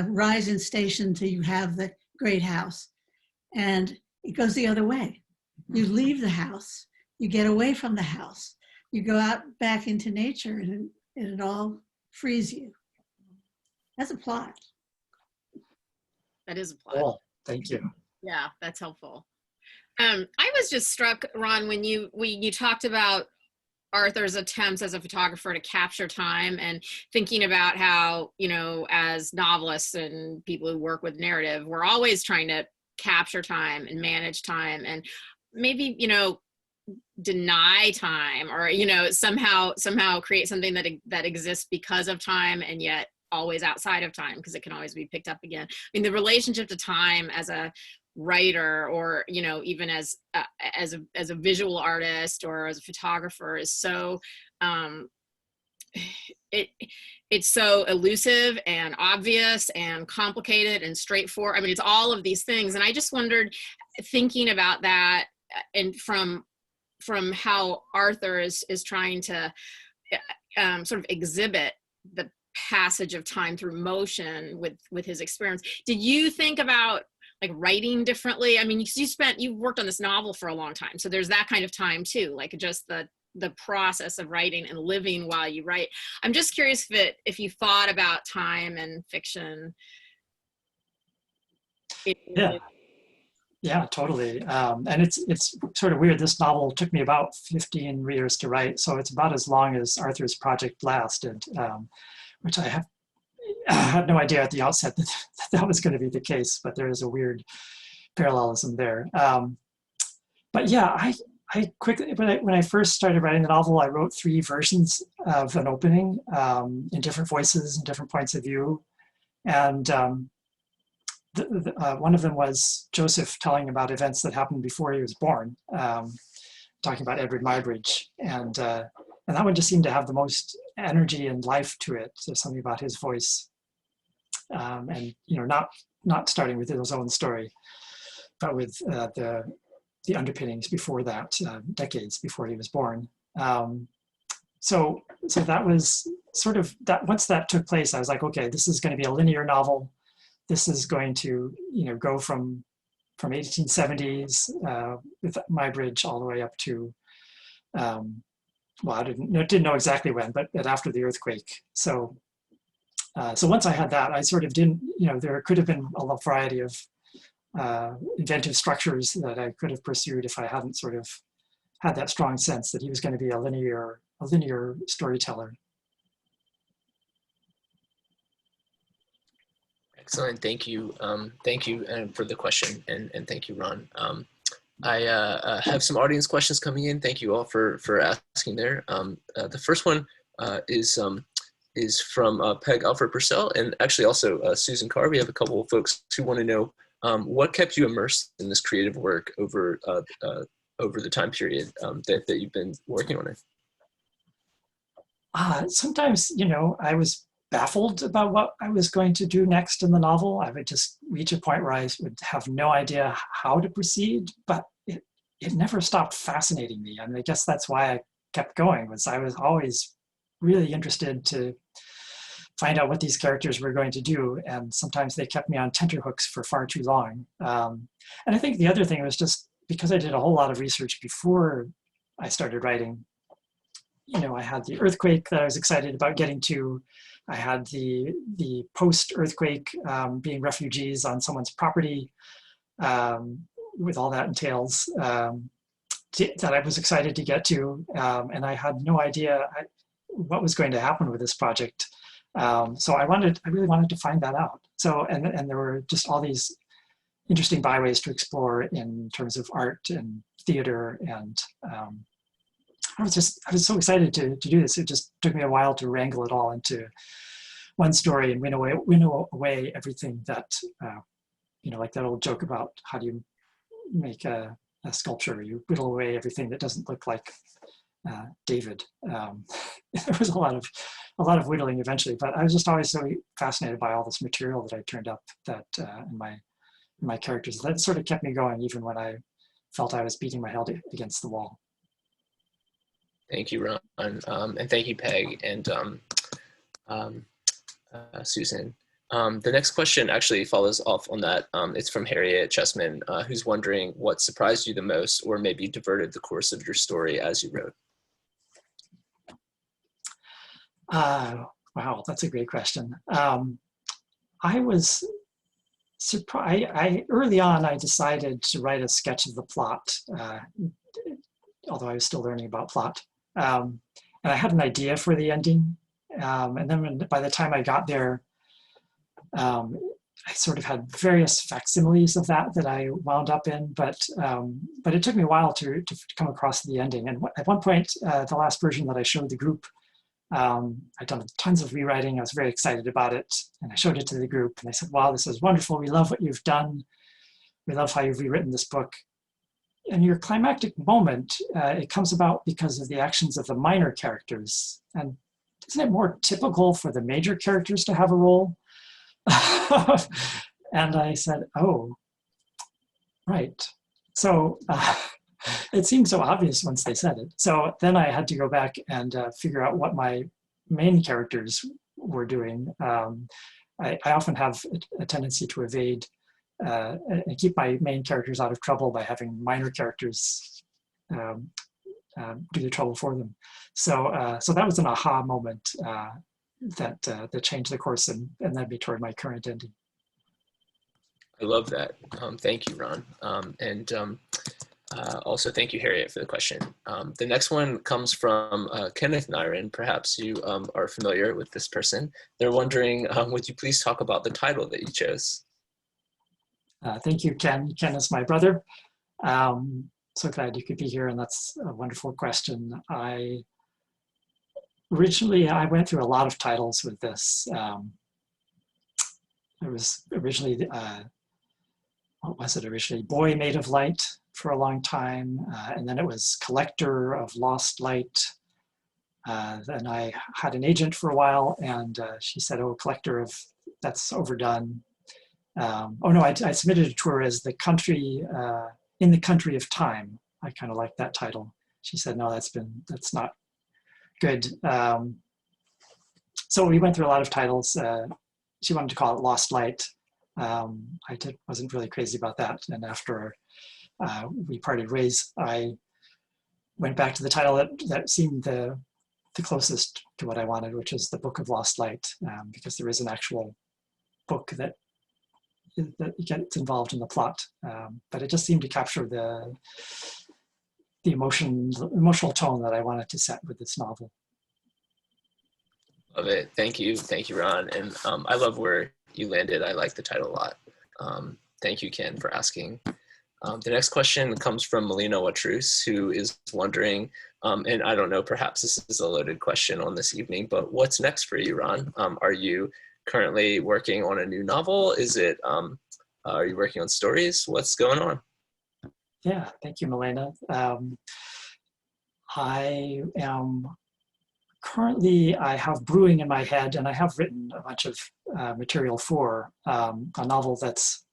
rise in station till you have the great house. And it goes the other way. You leave the house, you get away from the house, you go out back into nature, and it all frees you. That's a plot. That is a plot. Cool. Thank you. Yeah, that's helpful. I was just struck, Ron, when you talked about Arthur's attempts as a photographer to capture time, and thinking about how, as novelists and people who work with narrative, we're always trying to capture time and manage time and maybe, deny time, or, somehow create something that exists because of time and yet always outside of time, because it can always be picked up again. I mean, the relationship to time as a writer, or even as a visual artist or as a photographer, is so it's so elusive and obvious and complicated and straightforward. I mean, it's all of these things, and I just wondered, thinking about that, and from how Arthur is trying to sort of exhibit the passage of time through motion with his experience. Did you think about like writing differently? I mean, you worked on this novel for a long time, so there's that kind of time too, like just the process of writing and living while you write. I'm just curious if you thought about time and fiction. Yeah, totally. And it's sort of weird. This novel took me about 15 years to write, so it's about as long as Arthur's project lasted, which I had no idea at the outset that was going to be the case, but there is a weird parallelism there. But yeah, I quickly, when I first started writing the novel, I wrote 3 versions of an opening in different voices and different points of view. And one of them was Joseph telling about events that happened before he was born, talking about Edward Muybridge. And that one just seemed to have the most energy and life to it. There's something about his voice. And not starting with his own story, but with the underpinnings before that, decades before he was born. So that was sort of that. Once that took place, I was like, okay, this is going to be a linear novel. This is going to go from 1870s with Muybridge all the way up to I didn't know exactly when, but after the earthquake. So once I had that, I sort of didn't, there could have been a variety of inventive structures that I could have pursued if I hadn't sort of had that strong sense that he was going to be a linear storyteller. Excellent. Thank you. Thank you for the question, and thank you, Ron. I have some audience questions coming in. Thank you all for asking there. The first one is from Peg Alfred Purcell, and actually also Susan Carr. We have a couple of folks who want to know what kept you immersed in this creative work over the time period that you've been working on it. Sometimes, I was baffled about what I was going to do next in the novel. I would just reach a point where I would have no idea how to proceed, but it never stopped fascinating me. I mean, I guess that's why I kept going, was I was always really interested to find out what these characters were going to do. And sometimes they kept me on tenterhooks for far too long. And I think the other thing was just because I did a whole lot of research before I started writing. I had the earthquake that I was excited about getting to. I had the post-earthquake being refugees on someone's property with all that entails that I was excited to get to. And I had no idea what was going to happen with this project. So I really wanted to find that out. So, and there were just all these interesting byways to explore in terms of art and theater. And I was so excited to do this. It just took me a while to wrangle it all into one story and winnow away everything that, like that old joke about how do you make a sculpture? You whittle away everything that doesn't look like David. There was a lot of whittling eventually, but I was just always so fascinated by all this material that I turned up that in my characters. That sort of kept me going even when I felt I was beating my head against the wall. Thank you, Ron, and thank you, Peg, and Susan. The next question actually follows off on that. It's from Harriet Chessman, who's wondering what surprised you the most or maybe diverted the course of your story as you wrote. Wow, that's a great question. I was surprised. Early on, I decided to write a sketch of the plot, although I was still learning about plot. And I had an idea for the ending. And then by the time I got there, I sort of had various facsimiles of that I wound up in, but it took me a while to come across the ending. And at one point, the last version that I showed the group, I'd done tons of rewriting. I was very excited about it. And I showed it to the group and they said, wow, this is wonderful. We love what you've done. We love how you've rewritten this book. And your climactic moment, it comes about because of the actions of the minor characters. And isn't it more typical for the major characters to have a role? And I said, oh, right. So it seemed so obvious once they said it. So then I had to go back and figure out what my main characters were doing. I often have a tendency to evade and keep my main characters out of trouble by having minor characters do the trouble for them. So that was an aha moment that changed the course and led me toward my current ending. I love that. Thank you, Ron. And also thank you, Harriet, for the question. The next one comes from Kenneth Nyren. Perhaps you are familiar with this person. They're wondering, would you please talk about the title that you chose? Thank you, Ken. Ken is my brother. So glad you could be here, and that's a wonderful question. I went through a lot of titles with this. It was originally, what was it originally? Boy Made of Light for a long time, and then it was Collector of Lost Light. Then I had an agent for a while, and she said, oh, Collector of, that's overdone. Oh no, I submitted it to her as the country, in the country of time. I kind of like that title. She said, no, that's not good. So we went through a lot of titles. She wanted to call it Lost Light. Wasn't really crazy about that. And after we parted ways, I went back to the title that seemed the closest to what I wanted, which is the Book of Lost Light, because there is an actual book that gets involved in the plot, but it just seemed to capture the emotional tone that I wanted to set with this novel. Love it. Thank you, Ron. And I love where you landed. I like the title a lot. Thank you, Ken, for asking. The next question comes from Melina Watrus, who is wondering, and I don't know, perhaps this is a loaded question on this evening, but what's next for you, Ron? Are you currently working on a new novel? Is it, are you working on stories? What's going on? Yeah, thank you, Melina. I am currently, I have brewing in my head, and I have written a bunch of material for a novel that's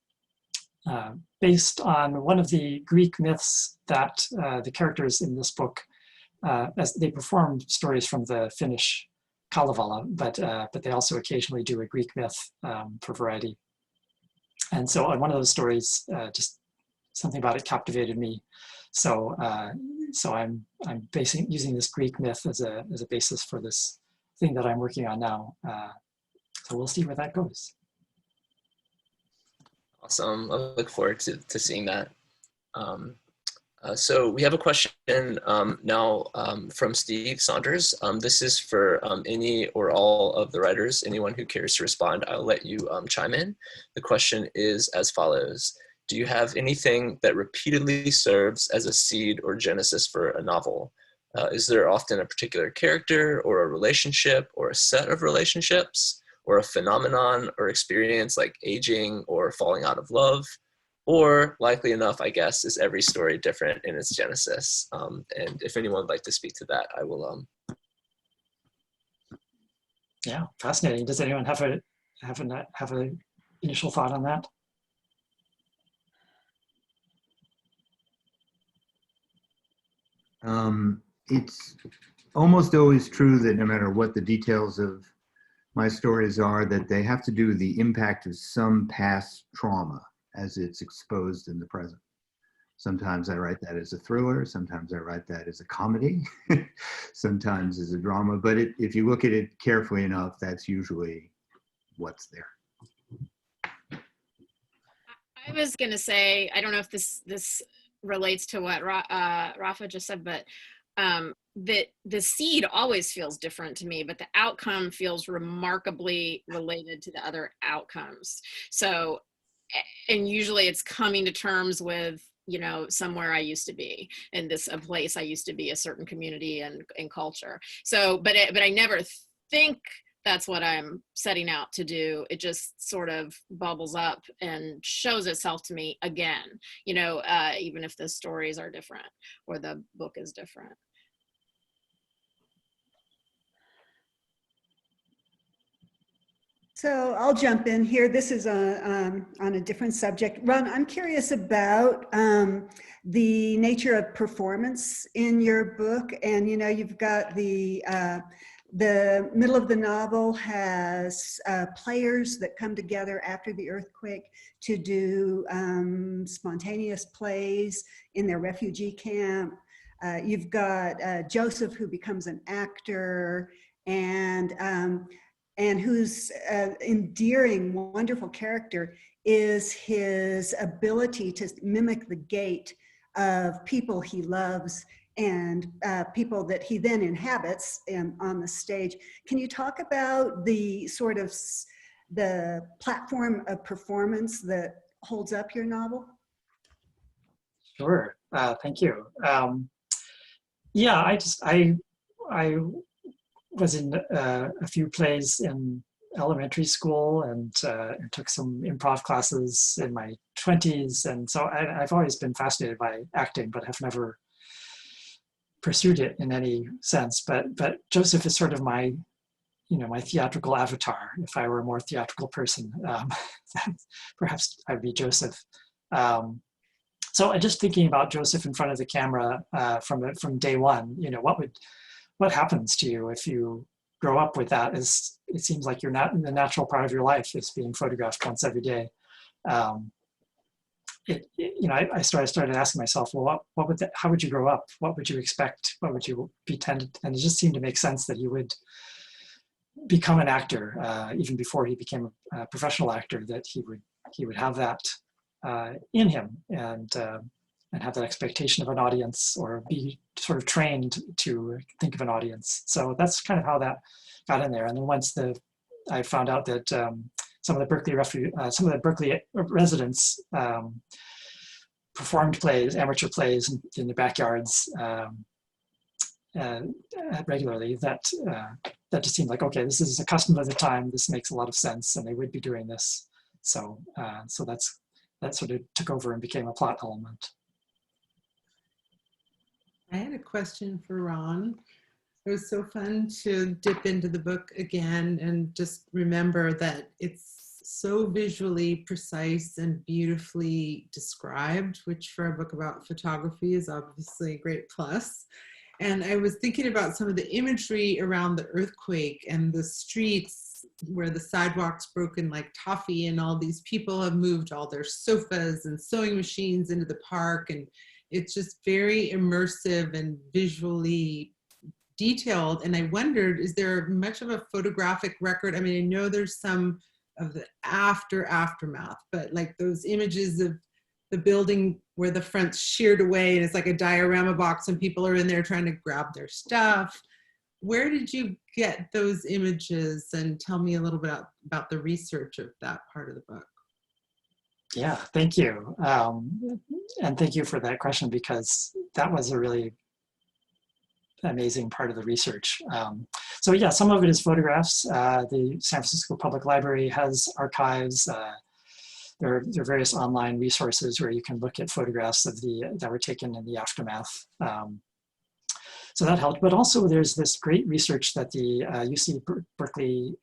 based on one of the Greek myths that the characters in this book, as they perform stories from the Finnish Kalevala, but they also occasionally do a Greek myth for variety. And so on one of those stories, just something about it captivated me. So I'm using this Greek myth as a basis for this thing that I'm working on now. So we'll see where that goes. Awesome. I look forward to seeing that. So we have a question now from Steve Saunders. This is for any or all of the writers, anyone who cares to respond. I'll let you chime in. The question is as follows. Do you have anything that repeatedly serves as a seed or genesis for a novel? Is there often a particular character or a relationship or a set of relationships or a phenomenon or experience like aging or falling out of love? Or likely enough, I guess, is every story different in its genesis? And if anyone would like to speak to that, I will. Yeah, fascinating. Does anyone have an initial thought on that? It's almost always true that no matter what the details of my stories are, that they have to do with the impact of some past trauma as it's exposed in the present. Sometimes I write that as a thriller, sometimes I write that as a comedy, sometimes as a drama, but if you look at it carefully enough, that's usually what's there. I was gonna say, I don't know if this relates to what Rafa just said, but that the seed always feels different to me, but the outcome feels remarkably related to the other outcomes. So, and usually it's coming to terms with, you know, somewhere I used to be, and a place I used to be, a certain community and culture. So, but I never think that's what I'm setting out to do. It just sort of bubbles up and shows itself to me again, you know, even if the stories are different or the book is different. So I'll jump in here. This is on a different subject. Ron, I'm curious about the nature of performance in your book. And, you know, you've got the middle of the novel has players that come together after the earthquake to do spontaneous plays in their refugee camp. You've got Joseph, who becomes an actor, and whose endearing, wonderful character is his ability to mimic the gait of people he loves and people that he then inhabits on the stage. Can you talk about the sort of the platform of performance that holds up your novel? Sure, thank you. Yeah, I was in a few plays in elementary school and took some improv classes in my 20s. And so I've always been fascinated by acting, but have never pursued it in any sense. But Joseph is sort of my, you know, my theatrical avatar. If I were a more theatrical person, perhaps I'd be Joseph. So I just thinking about Joseph in front of the camera from day one, you know, what happens to you if you grow up with that? It seems like you're not in the natural part of your life is being photographed once every day. You know, I started asking myself, well, how would you grow up? What would you expect? What would you be tended? And it just seemed to make sense that he would become an actor even before he became a professional actor. That he would have that in him and have that expectation of an audience, or be sort of trained to think of an audience. So that's kind of how that got in there. And then once I found out that some of the Berkeley residents performed plays, amateur plays in the backyards regularly. That just seemed like, okay, this is a custom of the time. This makes a lot of sense, and they would be doing this. So that sort of took over and became a plot element. I had a question for Ron. It was so fun to dip into the book again and just remember that it's so visually precise and beautifully described, which for a book about photography is obviously a great plus. And I was thinking about some of the imagery around the earthquake and the streets where the sidewalks broken like toffee, and all these people have moved all their sofas and sewing machines into the park. And it's just very immersive and visually detailed. And I wondered, is there much of a photographic record? I mean, I know there's some of the aftermath, but like those images of the building where the front's sheared away and it's like a diorama box and people are in there trying to grab their stuff. Where did you get those images? And tell me a little bit about the research of that part of the book. Yeah, thank you. And thank you for that question, because that was a really amazing part of the research. So yeah, some of it is photographs. The San Francisco Public Library has archives. There are various online resources where you can look at photographs of that were taken in the aftermath. So that helped, but also there's this great research that the UC Berkeley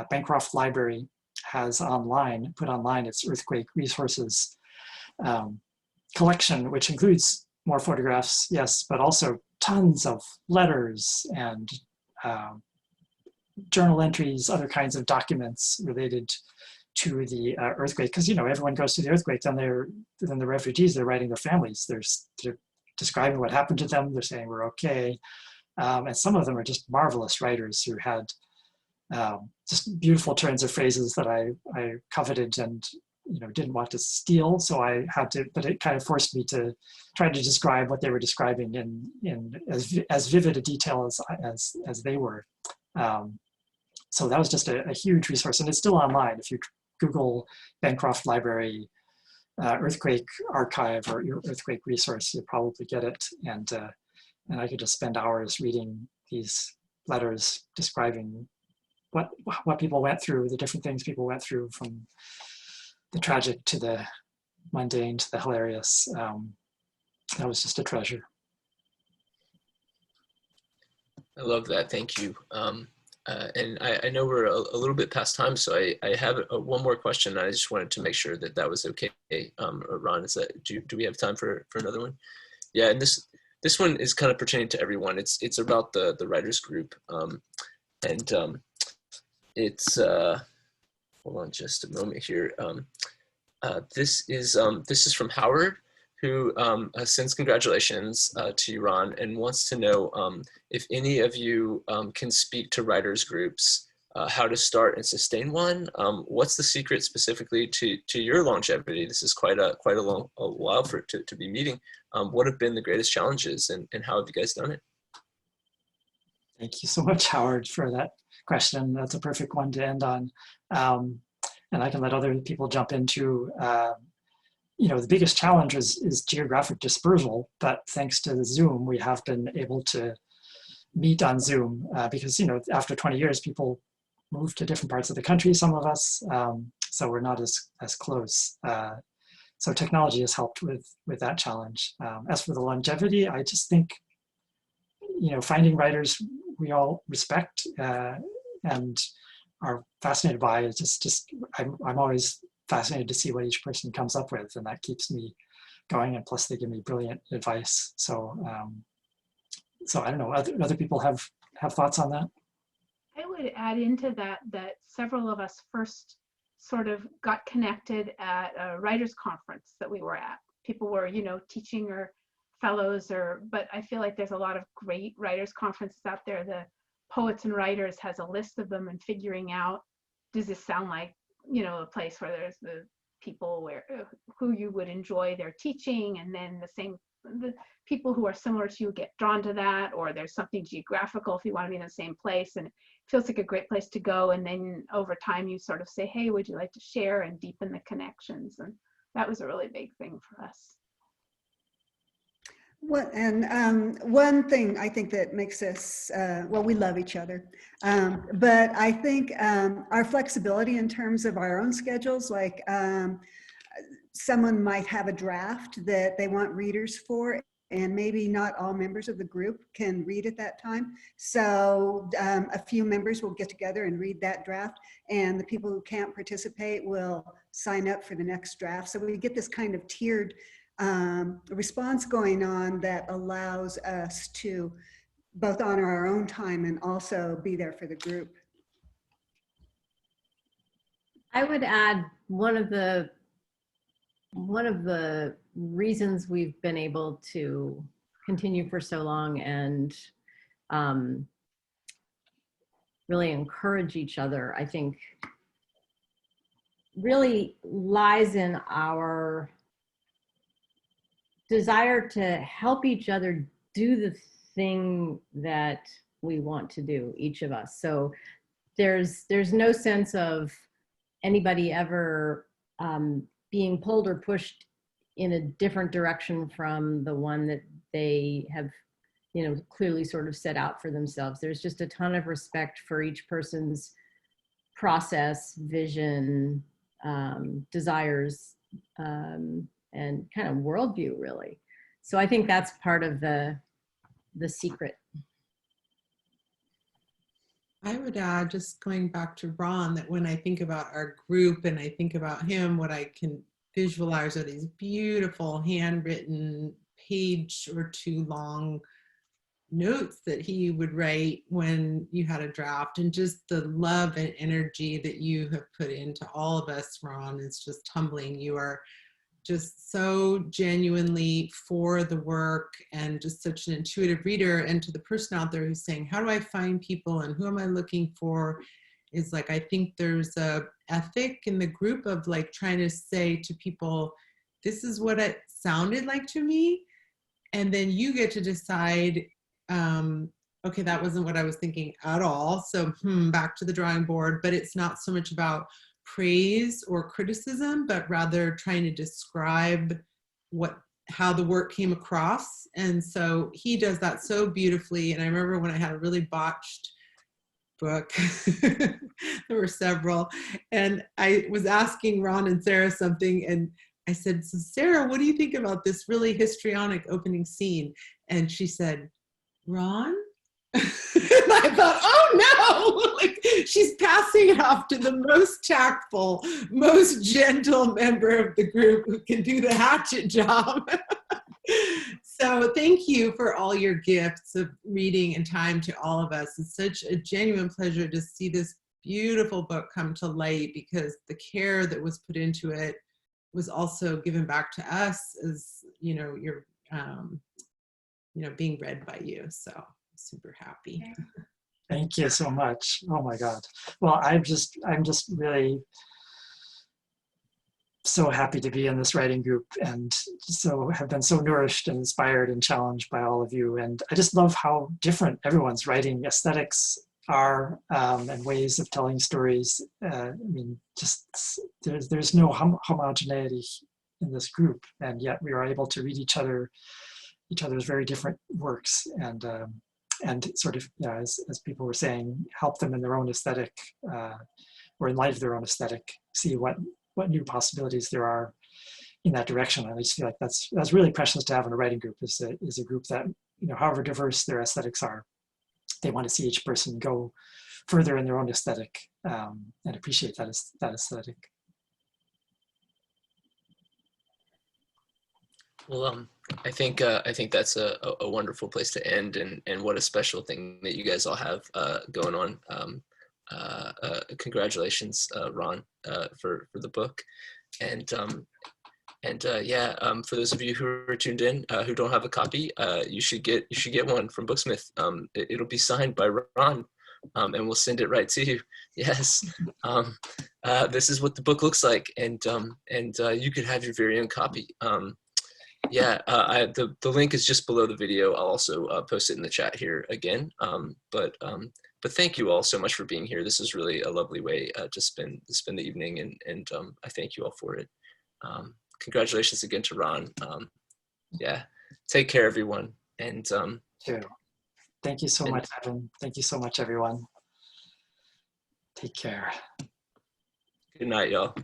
Bancroft Library has put online its earthquake resources collection, which includes more photographs, yes, but also tons of letters and journal entries, other kinds of documents related to the earthquake. Because, you know, everyone goes through the earthquake, then the refugees, they're writing their families. They're describing what happened to them. They're saying we're okay. And some of them are just marvelous writers who had just beautiful turns of phrases that I coveted and, you know, didn't want to steal. So I had to, but it kind of forced me to try to describe what they were describing in as vivid a detail as they were. So that was just a huge resource, and it's still online. If you Google Bancroft Library earthquake archive or your earthquake resource, you'll probably get it. And I could just spend hours reading these letters describing what people went through, the different things people went through, from the tragic to the mundane to the hilarious. That was just a treasure. I love that. Thank you. And I know we're a little bit past time, so I have one more question. I just wanted to make sure that was okay. Ron, do we have time for another one? Yeah, and this one is kind of pertaining to everyone. It's about the writers group, and it's hold on just a moment here. This is from Howard, who sends congratulations to you, Ron, and wants to know if any of you can speak to writers groups, how to start and sustain one. What's the secret specifically to your longevity? This is quite a while for it to be meeting. What have been the greatest challenges, and how have you guys done it? Thank you so much, Howard, for that question. That's a perfect one to end on. And I can let other people jump into, you know, the biggest challenge is geographic dispersal, but thanks to the Zoom, we have been able to meet on Zoom because, you know, after 20 years, people move to different parts of the country, some of us, so we're not as close. So technology has helped with that challenge. As for the longevity, I just think, you know, finding writers we all respect and are fascinated by, it's just I'm always fascinated to see what each person comes up with, and that keeps me going. And plus, they give me brilliant advice. So, so I don't know. Other people have thoughts on that? I would add into that several of us first sort of got connected at a writers' conference that we were at. People were, you know, teaching or fellows, but I feel like there's a lot of great writers' conferences out there. The Poets and Writers has a list of them, and figuring out, does this sound like, you know, a place where there's the people who you would enjoy their teaching, and then the same the people who are similar to you get drawn to that, or there's something geographical if you want to be in the same place, and it feels like a great place to go. And then over time you sort of say, hey, would you like to share, and deepen the connections. And that was a really big thing for us. One thing I think that makes us, well, we love each other, but I think our flexibility in terms of our own schedules, like someone might have a draft that they want readers for, and maybe not all members of the group can read at that time. So a few members will get together and read that draft, and the people who can't participate will sign up for the next draft. So we get this kind of tiered response going on that allows us to both honor our own time and also be there for the group. I would add one of the reasons we've been able to continue for so long and really encourage each other, I think, really lies in our desire to help each other do the thing that we want to do, each of us. So there's no sense of anybody ever being pulled or pushed in a different direction from the one that they have, you know, clearly sort of set out for themselves. There's just a ton of respect for each person's process, vision, desires, and kind of worldview, really. So I think that's part of the secret. I would add, just going back to Ron, that when I think about our group and I think about him, what I can visualize are these beautiful handwritten page or two long notes that he would write when you had a draft, and just the love and energy that you have put into all of us, Ron, is just humbling. You are just so genuinely for the work and just such an intuitive reader. And to the person out there who's saying, how do I find people and who am I looking for? Is like, I think there's a ethic in the group of like trying to say to people, this is what it sounded like to me. And then you get to decide, okay, that wasn't what I was thinking at all. So back to the drawing board. But it's not so much about praise or criticism, but rather trying to describe how the work came across. And so he does that so beautifully. And I remember when I had a really botched book, there were several, and I was asking Ron and Sarah something, and I said, so Sarah, what do you think about this really histrionic opening scene? And she said, Ron? And I thought, oh no, like she's passing it off to the most tactful, most gentle member of the group who can do the hatchet job. So thank you for all your gifts of reading and time to all of us. It's such a genuine pleasure to see this beautiful book come to light, because the care that was put into it was also given back to us as, you know, you're, being read by you. So super happy. Thank you so much. Oh my God. Well, I'm just really so happy to be in this writing group, and so have been so nourished and inspired and challenged by all of you. And I just love how different everyone's writing aesthetics are, and ways of telling stories. I mean, just there's no homogeneity in this group, and yet we are able to read each other's very different works, and sort of, yeah, as people were saying, help them in their own aesthetic, or in light of their own aesthetic, see what new possibilities there are in that direction. I just feel like that's really precious to have in a writing group, is a group that, you know, however diverse their aesthetics are, they want to see each person go further in their own aesthetic, and appreciate that aesthetic. Well, I think that's a wonderful place to end, and what a special thing that you guys all have going on. Congratulations, Ron, for the book, and for those of you who are tuned in who don't have a copy, you should get one from Booksmith. It'll be signed by Ron, and we'll send it right to you. Yes, this is what the book looks like, and you could have your very own copy. Yeah, the link is just below the video. I'll also post it in the chat here again. But thank you all so much for being here. This is really a lovely way to spend the evening, and I thank you all for it. Congratulations again to Ron. Yeah, take care, everyone. And Too. Thank you so much, Evan. Thank you so much, everyone. Take care. Good night, y'all.